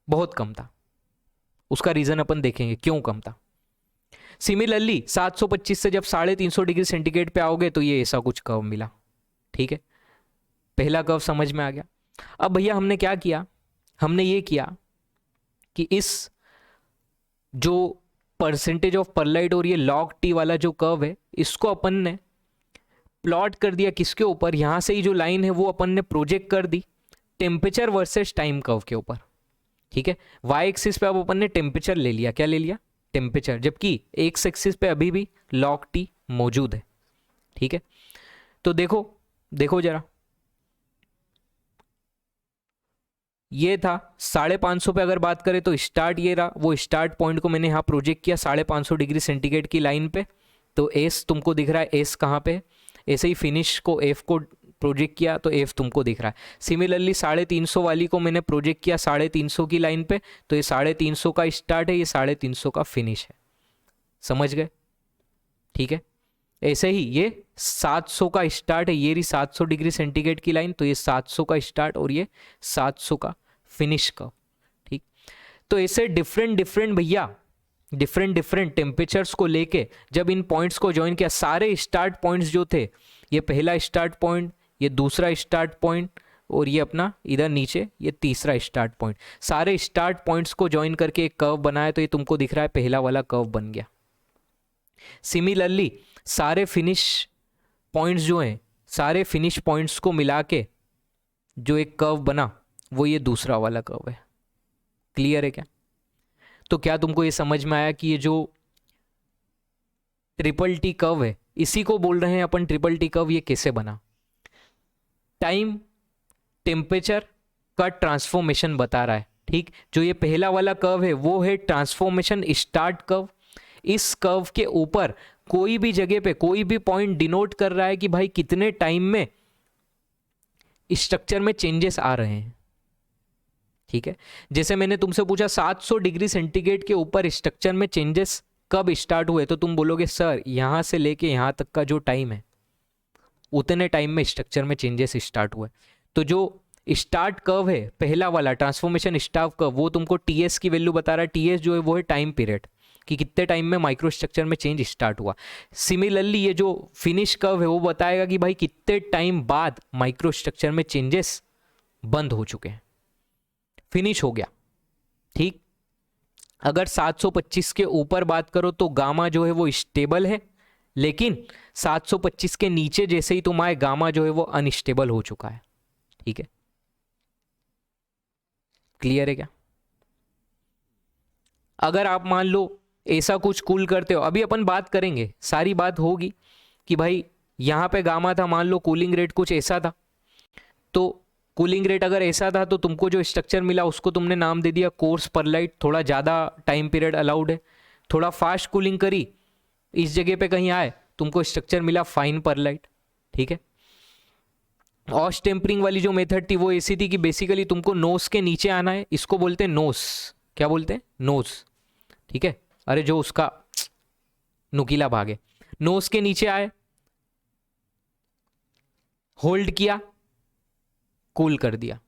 बहुत कम था। उसका रीजन अपन देखेंगे क्यों कम था। सिमिलरली 725 से जब 350 डिग्री सेंटीग्रेड पे आओगे तो ये ऐसा कुछ कर्व मिला, ठीक है। पहला कर्व समझ में आ गया। अब भैया हमने क्या किया, हमने ये किया कि इस जो परसेंटेज ऑफ परलाइट और ये log t वाला जो कर्व है, इसको अपन ने प्लॉट कर दिया किसके ऊपर, यहां से ही जो लाइन है वो अपन ने प्रोजेक्ट कर दी टेम्परेचर वर्सेस टाइम कर्व के ऊपर, ठीक है। वाई एक्सिस पे अब अपन ने टेम्परेचर ले लिया, क्या ले लिया, टेम्परेचर, जबकि एक्स एक्सिस पे अभी भी log t मौजूद है, ठीक है। तो देखो देखो जरा, ये था 550 पे अगर बात करें तो स्टार्ट ये रहा, वो स्टार्ट पॉइंट को मैंने यहाँ प्रोजेक्ट किया 550 डिग्री सेंटीग्रेड की लाइन पे, तो एस तुमको दिख रहा है, एस कहाँ पे है। ऐसे ही फिनिश को एफ को प्रोजेक्ट किया तो एफ तुमको दिख रहा है। सिमिलरली 350 वाली को मैंने प्रोजेक्ट किया 350 की लाइन पे, तो ये 350 का स्टार्ट है, ये 350 का फिनिश है, समझ गए, ठीक है। ऐसे ही ये 700 का स्टार्ट है, ये रही 700 डिग्री सेंटीग्रेड की लाइन, तो ये 700 का स्टार्ट और ये 700 का फिनिश का, ठीक। तो ऐसे डिफरेंट डिफरेंट भैया डिफरेंट डिफरेंट टेम्परेचर्स को लेके जब इन पॉइंट्स को ज्वाइन किया, सारे स्टार्ट पॉइंट्स जो थे, ये पहला स्टार्ट पॉइंट, ये दूसरा स्टार्ट पॉइंट, और ये अपना इधर नीचे ये तीसरा स्टार्ट पॉइंट, सारे स्टार्ट पॉइंट्स को ज्वाइन करके एक कर्व बनाया, तो ये तुमको दिख रहा है पहला वाला कर्व बन गया। सिमिलरली सारे फिनिश पॉइंट्स जो हैं, सारे फिनिश पॉइंट्स को मिला के जो एक कर्व बना वो ये दूसरा वाला कर्व है। क्लियर है क्या? तो क्या तुमको ये समझ में आया कि ये जो ट्रिपल टी कर्व है, इसी को बोल रहे हैं अपन ट्रिपल टी कर्व, ये कैसे बना? टाइम टेम्परेचर का ट्रांसफॉर्मेशन बता रहा है, ठीक। जो ये पहला वाला कर्व है वो है ट्रांसफॉर्मेशन स्टार्ट कर्व। इस कर्व के ऊपर कोई भी जगह पे कोई भी पॉइंट डिनोट कर रहा है कि भाई कितने टाइम में स्ट्रक्चर में चेंजेस आ रहे हैं, ठीक है। जैसे मैंने तुमसे पूछा 700 डिग्री सेंटीग्रेड के ऊपर स्ट्रक्चर में चेंजेस कब स्टार्ट हुए, तो तुम बोलोगे सर यहां से लेके यहां तक का जो टाइम है उतने टाइम में स्ट्रक्चर में चेंजेस स्टार्ट हुए। तो जो स्टार्ट कर्व है पहला वाला ट्रांसफॉर्मेशन स्टार्ट कर्व, वो तुमको टीएस की वैल्यू बता रहा है। टीएस जो है वो है टाइम पीरियड, कि कितने टाइम में माइक्रो स्ट्रक्चर में चेंज स्टार्ट हुआ। सिमिलरली ये जो फिनिश कर्व है वो बताएगा कि भाई कितने टाइम बाद माइक्रो स्ट्रक्चर में चेंजेस बंद हो चुके हैं, फिनिश हो गया। ठीक, अगर 725 के ऊपर बात करो तो गामा जो है वो स्टेबल है, लेकिन 725 के नीचे जैसे ही तुम आए गामा जो है वो अनस्टेबल हो चुका है। ठीक है, क्लियर है क्या? अगर आप मान लो ऐसा कुछ कूल करते हो, अभी अपन बात करेंगे, सारी बात होगी कि भाई यहां पे गामा था, मान लो कूलिंग रेट कुछ ऐसा था, तो कूलिंग रेट अगर ऐसा था तो तुमको जो स्ट्रक्चर मिला उसको तुमने नाम दे दिया कोर्स परलाइट, थोड़ा ज़्यादा टाइम पीरियड अलाउड है, थोड़ा फास्ट कूलिंग करी, इस जगह पे कहीं आए तुमको स्ट्रक्चर मिला फाइन परलाइट। ठीक है, ऑश टेम्परिंग वाली जो मेथड थी वो ऐसी थी कि बेसिकली तुमको नोस के नीचे आना है, इसको बोलते हैं नोस, क्या बोलते हैं? नोस। ठीक है, अरे जो उसका नुकीला भाग है, नोस के नीचे आए, होल्ड किया, कूल कर दिया,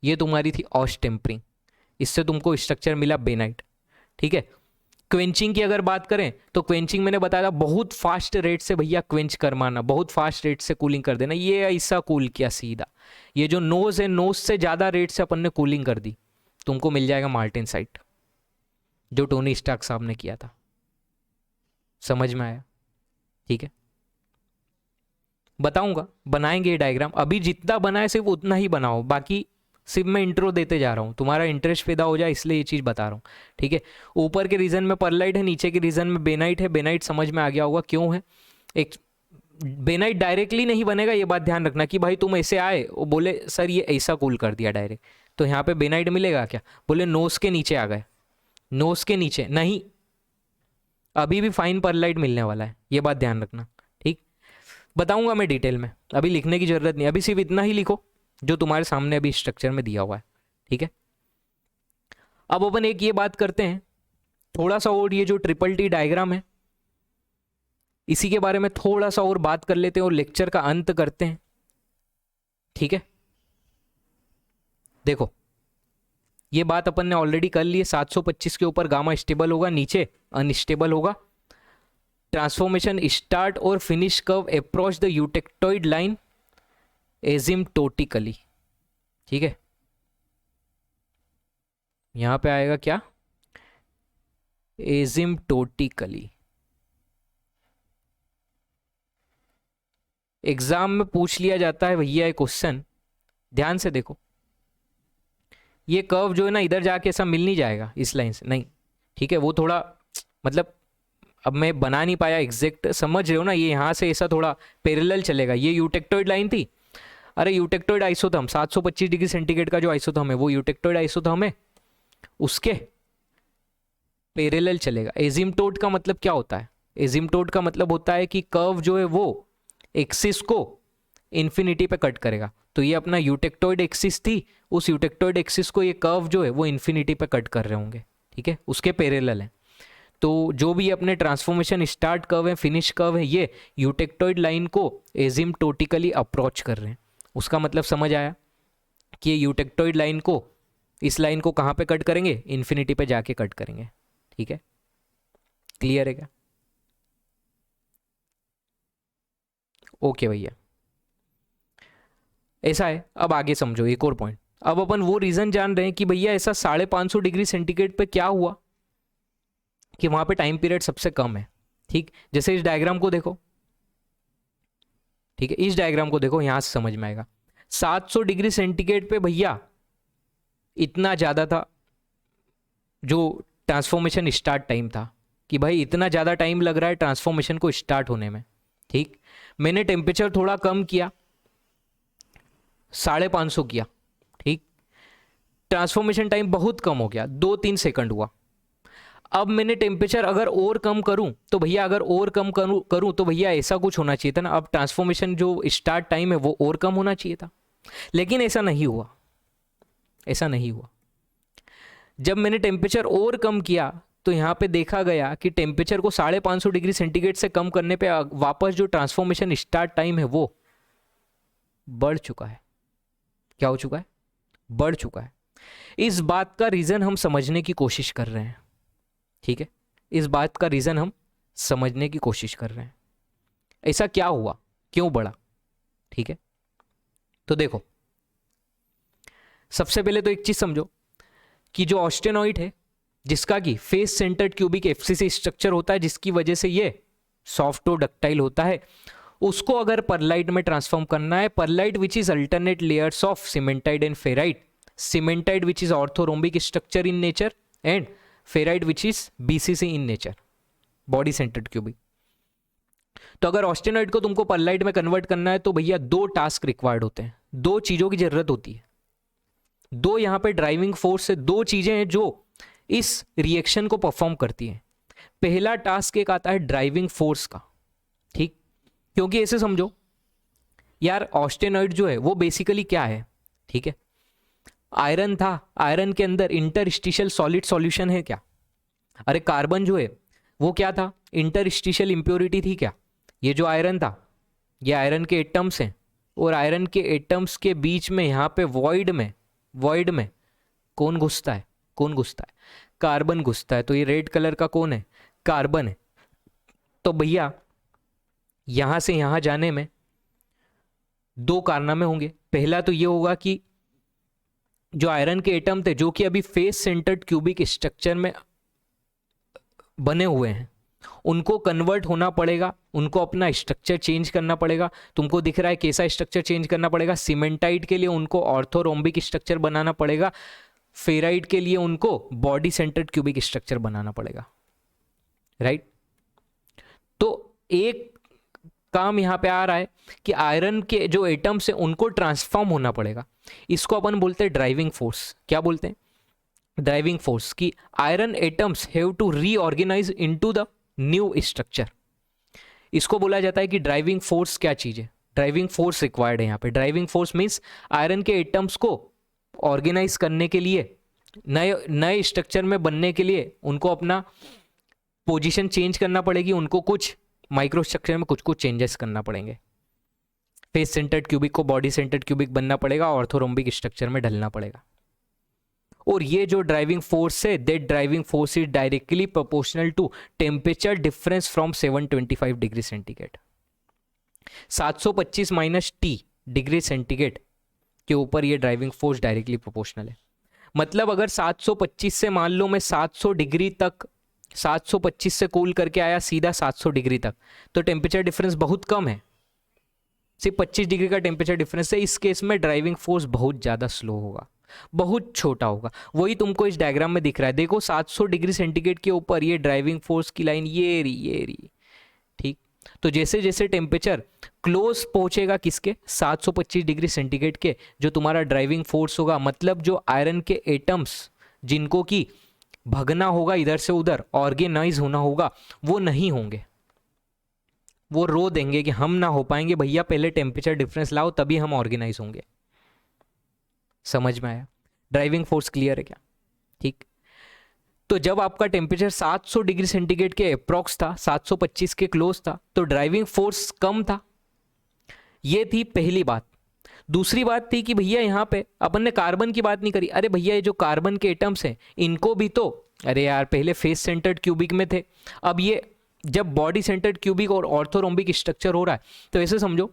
ये तुम्हारी थी ऑश टेम्परिंग, इससे तुमको स्ट्रक्चर मिला बेनाइट। ठीक है, क्वेंचिंग की अगर बात करें तो क्वेंचिंग मैंने बताया बहुत फास्ट रेट से भैया क्वेंच करवाना, बहुत फास्ट रेट से कूलिंग कर देना, ये ऐसा कूल किया सीधा, ये जो नोज है नोज से ज़्यादा रेट से अपन ने कूलिंग कर दी, तुमको मिल जाएगा मार्टेनसाइट, जो टोनी स्टार्क साहब ने किया था। समझ में आया? ठीक है, बताऊंगा, बनाएंगे ये डायग्राम, अभी जितना बनाए सिर्फ उतना ही बनाओ, बाकी सिर्फ मैं इंट्रो देते जा रहा हूँ, तुम्हारा इंटरेस्ट पैदा हो जाए इसलिए ये चीज़ बता रहा हूँ। ठीक है, ऊपर के रीजन में परलाइट है, नीचे के रीजन में बेनाइट है। बेनाइट समझ में आ गया होगा क्यों है। एक बेनाइट डायरेक्टली नहीं बनेगा, ये बात ध्यान रखना कि भाई तुम ऐसे आए वो बोले सर ये ऐसा कूल कर दिया डायरेक्ट, तो यहाँ पे बेनाइट मिलेगा क्या? बोले नोस के नीचे आ गए, नोस के नीचे नहीं, अभी भी फाइन परलाइट मिलने वाला है, ये बात ध्यान रखना। ठीक, बताऊंगा मैं डिटेल में, अभी लिखने की जरूरत नहीं, अभी सिर्फ इतना ही लिखो जो तुम्हारे सामने अभी स्ट्रक्चर में दिया हुआ है। ठीक है, अब अपन एक ये बात करते हैं थोड़ा सा, और ये जो ट्रिपल टी डायग्राम है इसी के बारे में थोड़ा सा और बात कर लेते हैं और लेक्चर का अंत करते हैं। ठीक है, देखो ये बात अपन ने ऑलरेडी कर ली है, 725 के ऊपर गामा स्टेबल होगा, नीचे अनस्टेबल होगा, ट्रांसफॉर्मेशन स्टार्ट और finish curve approach the eutectoid line एसिम्प्टोटिकली। ठीक है, यहां पे आएगा क्या? एसिम्प्टोटिकली। एग्जाम में पूछ लिया जाता है भैया ये क्वेश्चन, ध्यान से देखो, ये कर्व जो है ना इधर जाके ऐसा मिल नहीं जाएगा इस लाइन से, नहीं। ठीक है, वो थोड़ा मतलब अब मैं बना नहीं पाया एग्जैक्ट, समझ रहे हो ना, ये यहाँ से ऐसा थोड़ा पैरेलल चलेगा, ये यूटेक्टोइड लाइन थी, अरे यूटेक्टोइड आइसोथर्म 725 डिग्री सेंटीग्रेड का जो आइसोथर्म है वो यूटेक्टोइड आइसोथर्म है, उसके पैरेलल चलेगा। एजिम्प्टोट का मतलब क्या होता है? एजिम्प्टोट का मतलब होता है कि कर्व जो है वो एक्सिस को इन्फिनिटी पे कट करेगा, तो ये अपना यूटेक्टोइड एक्सिस थी, उस यूटेक्टोइड एक्सिस को ये कर्व जो है वो इन्फिनिटी पे कट कर रहे होंगे। ठीक है, उसके पैरेलल है, तो जो भी अपने ट्रांसफॉर्मेशन स्टार्ट कर्व है फिनिश कर्व है ये यूटेक्टोइड लाइन को एजिम्प्टोटिकली अप्रोच कर रहे हैं। उसका मतलब समझ आया कि ये यूटेक्टोइड लाइन को, इस लाइन को कहाँ पे कट करेंगे? इन्फिनिटी पे जाके कट करेंगे। ठीक है, क्लियर है क्या? ओके भैया, ऐसा है। अब आगे समझो एक और पॉइंट, अब अपन वो रीजन जान रहे हैं कि भैया ऐसा 550 डिग्री सेंटीग्रेड पे क्या हुआ कि वहां पे टाइम पीरियड सबसे कम है। ठीक, जैसे इस डायग्राम को देखो, ठीक है, इस डायग्राम को देखो, यहां से समझ में आएगा 700 डिग्री सेंटीग्रेड पे भैया इतना ज़्यादा था जो ट्रांसफॉर्मेशन स्टार्ट टाइम था, कि भाई इतना ज़्यादा टाइम लग रहा है ट्रांसफॉर्मेशन को स्टार्ट होने में। ठीक, मैंने टेम्परेचर थोड़ा कम किया, 550 किया, ठीक, ट्रांसफॉर्मेशन टाइम बहुत कम हो गया, 2-3 सेकंड हुआ। अब मैंने टेम्परेचर अगर और कम करूं तो भैया, अगर और कम करूं तो भैया ऐसा कुछ होना चाहिए था ना, अब ट्रांसफॉर्मेशन जो स्टार्ट टाइम है वो और कम होना चाहिए था, लेकिन ऐसा नहीं हुआ, ऐसा नहीं हुआ। जब मैंने टेम्परेचर और कम किया तो यहाँ पे देखा गया कि टेम्परेचर को 550 डिग्री सेंटीग्रेड से कम करने पे वापस जो ट्रांसफॉर्मेशन स्टार्ट टाइम है वो बढ़ चुका है। क्या हो चुका है? बढ़ चुका है। इस बात का रीजन हम समझने की कोशिश कर रहे हैं। ठीक है, इस बात का रीज़न हम समझने की कोशिश कर रहे हैं, ऐसा क्या हुआ, क्यों बढ़ा। ठीक है, तो देखो सबसे पहले तो एक चीज समझो कि जो ऑस्टेनॉइड है, जिसका कि face centred cubic FCC structure होता है, जिसकी वजह से ये सॉफ्ट और डक्टाइल होता है, उसको अगर परलाइट में ट्रांसफॉर्म करना है, pearlite which is alternate layers of cementite and ferrite, cementite which is orthorhombic structure in nature and ferrite which is BCC in nature, body centred cubic. तो अगर ऑस्टेनॉइड को तुमको परलाइट में कन्वर्ट करना है तो भैया दो टास्क रिक्वायर्ड होते हैं, दो चीजों की जरूरत होती है, दो यहां पे ड्राइविंग फोर्स से दो चीजें हैं जो इस रिएक्शन को परफॉर्म करती हैं। पहला टास्क एक आता है ड्राइविंग फोर्स का, ठीक, क्योंकि ऐसे समझो यार ऑस्टेनॉइड जो है वो बेसिकली क्या है, ठीक है, आयरन था, आयरन के अंदर इंटरस्टिशियल सॉलिड सॉल्यूशन है क्या, अरे कार्बन जो है वो क्या था, इंटरस्टिशियल इंप्योरिटी थी क्या, ये जो आयरन था, ये आयरन के एटम्स हैं और आयरन के एटम्स के बीच में यहां पे वॉइड में कौन घुसता है, कौन घुसता है, कार्बन घुसता है। तो ये रेड कलर का कौन है, कार्बन है। तो भैया यहां से यहां जाने में दो कारनामे होंगे, पहला तो ये होगा कि जो आयरन के एटम थे जो कि अभी फेस सेंटर्ड क्यूबिक स्ट्रक्चर में बने हुए हैं, उनको कन्वर्ट होना पड़ेगा, उनको अपना स्ट्रक्चर चेंज करना पड़ेगा। तुमको दिख रहा है कैसा स्ट्रक्चर चेंज करना पड़ेगा, सीमेंटाइट के लिए उनको ऑर्थोरोम्बिक स्ट्रक्चर बनाना पड़ेगा, फेराइट के लिए उनको बॉडी सेंटर्ड क्यूबिक स्ट्रक्चर बनाना पड़ेगा, राइट। तो एक काम यहां पे आ रहा है कि आयरन के जो एटम्स हैं उनको ट्रांसफॉर्म होना पड़ेगा, इसको अपन बोलते हैं ड्राइविंग फोर्स। क्या बोलते हैं, ड्राइविंग फोर्स, की iron atoms have to reorganize into the new structure. इसको बोला जाता है कि ड्राइविंग फोर्स क्या चीज है, ड्राइविंग फोर्स रिक्वायर्ड है यहाँ पे। ड्राइविंग फोर्स मीन्स आयरन के एटम्स को ऑर्गेनाइज करने के लिए, नए स्ट्रक्चर में बनने के लिए उनको अपना पोजीशन चेंज करना पड़ेगी, उनको कुछ माइक्रो स्ट्रक्चर में कुछ कुछ चेंजेस करना पड़ेंगे, फेस सेंटर्ड क्यूबिक को बॉडी सेंटर्ड क्यूबिक बनना पड़ेगा, ऑर्थोरोम्बिक स्ट्रक्चर में ढलना पड़ेगा। और ये जो ड्राइविंग फोर्स है, that driving force is directly proportional to temperature difference from 725 degree centigrade. 725 minus T degree centigrade के ऊपर ये ड्राइविंग फोर्स डायरेक्टली प्रोपोर्शनल है। मतलब अगर 725 से मान लो मैं 700 डिग्री तक, 725 से कूल करके आया सीधा 700 डिग्री तक, तो टेम्परेचर डिफरेंस बहुत कम है, सिर्फ 25 डिग्री का टेम्परेचर डिफरेंस है। इस केस में ड्राइविंग फोर्स बहुत ज़्यादा स्लो होगा, बहुत छोटा होगा। वही तुमको इस डायग्राम में दिख रहा है, देखो 700 डिग्री सेंटीग्रेड के ऊपर ये ड्राइविंग फोर्स की लाइन ये रही, ठीक। तो जैसे जैसे टेम्परेचर क्लोज पहुंचेगा किसके, 725 डिग्री सेंटीग्रेड के, जो तुम्हारा ड्राइविंग फोर्स होगा, मतलब जो आयरन के एटम्स जिनको कि भगना होगा इधर से उधर, ऑर्गेनाइज होना होगा, वो नहीं होंगे, वो रो देंगे कि हम ना हो पाएंगे भैया, पहले टेम्परेचर डिफरेंस लाओ तभी हम ऑर्गेनाइज होंगे। समझ में आया, ड्राइविंग फोर्स क्लियर है क्या, ठीक। तो जब आपका टेम्परेचर 700 डिग्री सेंटीग्रेड के अप्रॉक्स था, 725 के क्लोज था, तो ड्राइविंग फोर्स कम था। ये थी पहली बात। दूसरी बात थी कि भैया यहाँ पे अपन ने कार्बन की बात नहीं करी। अरे भैया ये जो कार्बन के एटम्स हैं इनको भी तो, अरे यार पहले फेस सेंटर्ड क्यूबिक में थे, अब ये जब बॉडी सेंटर्ड क्यूबिक और ऑर्थोरोम्बिक स्ट्रक्चर हो रहा है, तो ऐसे समझो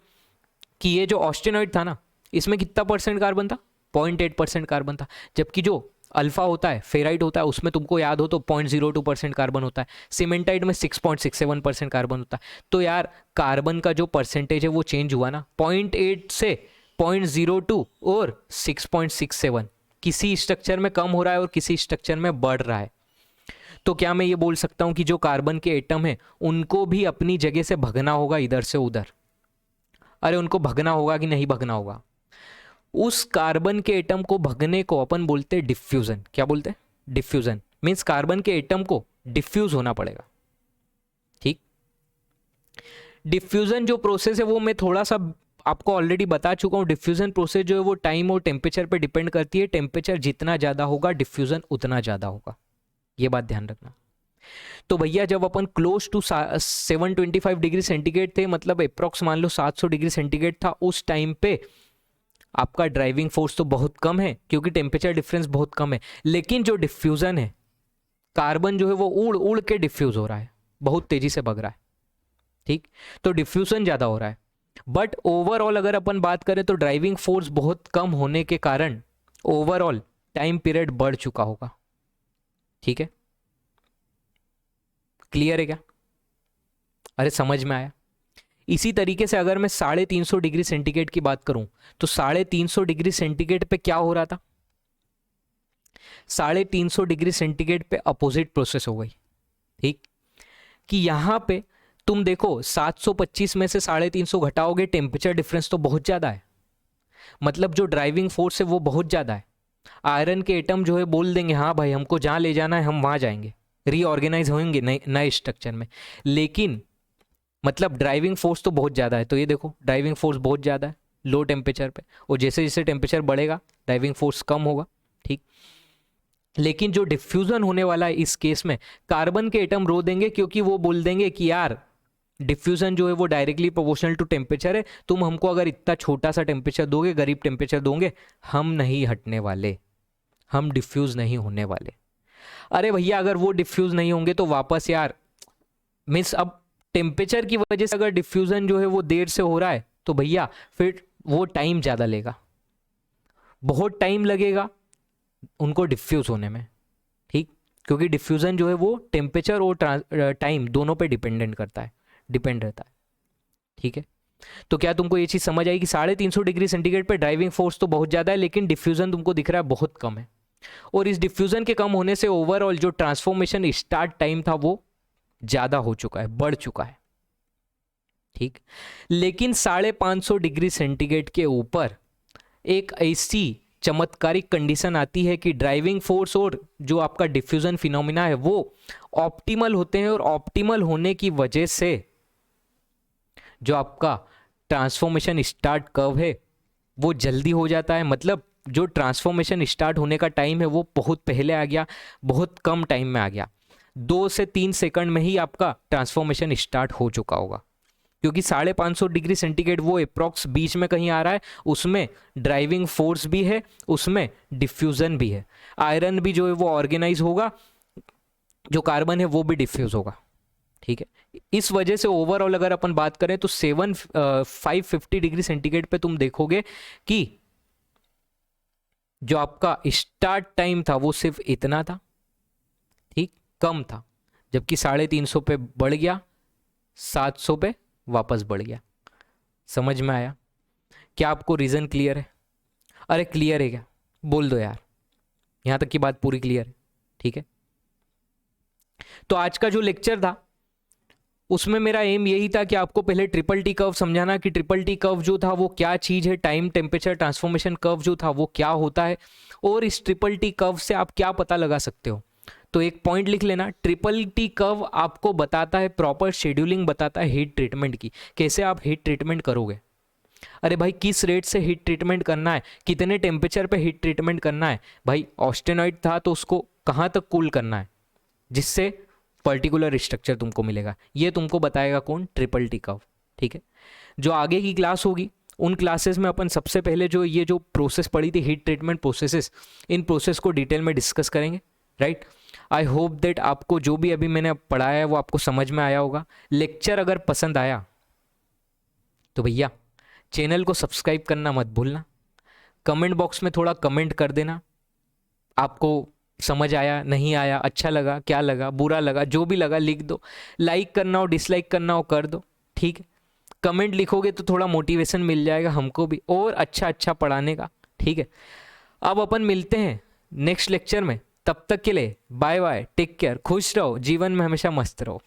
कि ये जो ऑस्टेनॉइड था ना, इसमें कितना परसेंट कार्बन था, 0.8% कार्बन था। जबकि जो अल्फा होता है, फेराइट होता है, उसमें तुमको याद हो तो 0.02% कार्बन होता है। सीमेंटाइड में 6.67% कार्बन होता है। तो यार कार्बन का जो परसेंटेज है वो चेंज हुआ ना, 0.8 से 0.02 और 6.67, किसी स्ट्रक्चर में कम हो रहा है और किसी स्ट्रक्चर में बढ़ रहा है। तो क्या मैं ये बोल सकता हूं कि जो कार्बन के एटम है उनको भी अपनी जगह से भगना होगा इधर से उधर? अरे उनको भगना होगा कि नहीं भगना होगा? उस कार्बन के एटम को भगने को अपन बोलते हैं डिफ्यूजन। क्या बोलते हैं? डिफ्यूजन मीन्स कार्बन के एटम को डिफ्यूज होना पड़ेगा, ठीक। डिफ्यूजन जो प्रोसेस है वो मैं थोड़ा सा आपको ऑलरेडी बता चुका हूं। डिफ्यूजन प्रोसेस जो है वो टाइम और टेम्परेचर पे डिपेंड करती है। टेम्परेचर जितना ज्यादा होगा डिफ्यूजन उतना ज्यादा होगा, ये बात ध्यान रखना। तो भैया जब अपन क्लोज टू 725 डिग्री सेंटीग्रेड थे, मतलब अप्रॉक्स मान लो 700 डिग्री सेंटीग्रेड था, उस टाइम पे आपका ड्राइविंग फोर्स तो बहुत कम है क्योंकि टेम्परेचर डिफरेंस बहुत कम है। लेकिन जो डिफ्यूजन है कार्बन जो है वो उड़ उड़ के डिफ्यूज हो रहा है, बहुत तेजी से भग रहा है, ठीक, तो डिफ्यूजन ज़्यादा हो रहा है। बट ओवरऑल अगर अपन बात करें तो ड्राइविंग फोर्स बहुत कम होने के कारण ओवरऑल टाइम पीरियड बढ़ चुका होगा। ठीक है, क्लियर है क्या? अरे समझ में आया? इसी तरीके से अगर मैं 350 डिग्री सेंटीग्रेड की बात करूं तो 350 डिग्री सेंटीग्रेड पे क्या हो रहा था? 350 डिग्री सेंटीग्रेड पे अपोजिट प्रोसेस हो गई। ठीक, कि यहां पे तुम देखो 725 में से 350 घटाओगे, टेम्परेचर डिफरेंस तो बहुत ज्यादा है, मतलब जो ड्राइविंग फोर्स है वो बहुत ज्यादा है। आयरन के एटम जो है बोल देंगे हाँ भाई हमको जहां ले जाना है हम वहां जाएंगे, रीऑर्गेनाइज होंगे नए स्ट्रक्चर में, लेकिन मतलब ड्राइविंग फोर्स तो बहुत ज़्यादा है। तो ये देखो ड्राइविंग फोर्स बहुत ज़्यादा है लो टेम्परेचर पे, और जैसे जैसे टेम्परेचर बढ़ेगा ड्राइविंग फोर्स कम होगा। ठीक, लेकिन जो डिफ्यूजन होने वाला है इस केस में, कार्बन के एटम रो देंगे, क्योंकि वो बोल देंगे कि यार डिफ्यूजन जो है वो डायरेक्टली प्रोपोर्शनल टू टेम्परेचर है, तुम हमको अगर इतना छोटा सा टेम्परेचर दोगे, गरीब टेम्परेचर दोगे, हम नहीं हटने वाले, हम डिफ्यूज नहीं होने वाले। अरे भैया अगर वो डिफ्यूज नहीं होंगे तो वापस यार मीन्स अब टेम्परेचर की वजह से अगर डिफ्यूजन जो है वो देर से हो रहा है तो भैया फिर वो टाइम ज़्यादा लेगा, बहुत टाइम लगेगा उनको डिफ्यूज होने में। ठीक, क्योंकि डिफ्यूजन जो है वो टेम्परेचर और टाइम दोनों पे डिपेंड रहता है। ठीक है, तो क्या तुमको ये चीज़ समझ आई कि 350 डिग्री सेंटीग्रेड पे ड्राइविंग फोर्स तो बहुत ज़्यादा है, लेकिन डिफ्यूजन तुमको दिख रहा है बहुत कम है, और इस डिफ्यूजन के कम होने से ओवरऑल जो ट्रांसफॉर्मेशन स्टार्ट टाइम था वो ज़्यादा हो चुका है, बढ़ चुका है। ठीक, लेकिन 550 डिग्री सेंटीग्रेड के ऊपर एक ऐसी चमत्कारिक कंडीशन आती है कि ड्राइविंग फोर्स और जो आपका डिफ्यूजन फिनोमिना है वो ऑप्टिमल होते हैं, और ऑप्टिमल होने की वजह से जो आपका ट्रांसफॉर्मेशन स्टार्ट कर्व है वो जल्दी हो जाता है। मतलब जो ट्रांसफॉर्मेशन स्टार्ट होने का टाइम है वो बहुत पहले आ गया, बहुत कम टाइम में आ गया, 2 से 3 सेकंड में ही आपका ट्रांसफॉर्मेशन स्टार्ट हो चुका होगा, क्योंकि 550 डिग्री सेंटीग्रेड वो अप्रॉक्स बीच में कहीं आ रहा है, उसमें ड्राइविंग फोर्स भी है, उसमें डिफ्यूजन भी है, आयरन भी जो है वो ऑर्गेनाइज होगा, जो कार्बन है वो भी डिफ्यूज होगा। ठीक है, इस वजह से ओवरऑल अगर अपन बात करें तो 550 डिग्री सेंटीग्रेड पे तुम देखोगे कि जो आपका स्टार्ट टाइम था वो सिर्फ इतना था, ठीक, कम था, जबकि 350 पे बढ़ गया, 700 पे वापस बढ़ गया। समझ में आया? क्या आपको रीजन क्लियर है? अरे क्लियर है क्या? बोल दो यार, यहां तक की बात पूरी क्लियर है? ठीक है, तो आज का जो लेक्चर था उसमें मेरा एम यही था कि आपको पहले ट्रिपल टी कर्व समझाना, कि ट्रिपल टी कर्व जो था वो क्या चीज़ है, टाइम टेम्परेचर ट्रांसफॉर्मेशन कर्व जो था वो क्या होता है, और इस ट्रिपल टी कर्व से आप क्या पता लगा सकते हो। तो एक पॉइंट लिख लेना, ट्रिपल टी कर्व आपको बताता है, प्रॉपर शेड्यूलिंग बताता है हीट ट्रीटमेंट की, कैसे आप हीट ट्रीटमेंट करोगे। अरे भाई किस रेट से हीट ट्रीटमेंट करना है, कितने टेम्परेचर पे हीट ट्रीटमेंट करना है, भाई ऑस्टेनॉइड था तो उसको कहाँ तक कूल करना है जिससे पर्टिकुलर स्ट्रक्चर तुमको मिलेगा, ये तुमको बताएगा कौन? Triple T curve. ठीक है, जो आगे की क्लास होगी उन क्लासेस में अपन सबसे पहले जो ये जो प्रोसेस पढ़ी थी heat treatment processes, in process को डिटेल में डिस्कस करेंगे। राइट, आई होप दैट आपको जो भी अभी मैंने पढ़ाया है वो आपको समझ में आया होगा। लेक्चर अगर पसंद आया तो भैया चैनल को सब्सक्राइब करना मत भूलना, कमेंट बॉक्स में थोड़ा कमेंट कर देना, आपको समझ आया, नहीं आया, अच्छा लगा, क्या लगा, बुरा लगा, जो भी लगा लिख दो, लाइक करना हो डिसलाइक करना हो कर दो। ठीक है, कमेंट लिखोगे तो थोड़ा मोटिवेशन मिल जाएगा हमको भी और अच्छा पढ़ाने का। ठीक है, अब अपन मिलते हैं नेक्स्ट लेक्चर में, तब तक के लिए बाय बाय, टेक केयर, खुश रहो, जीवन में हमेशा मस्त रहो।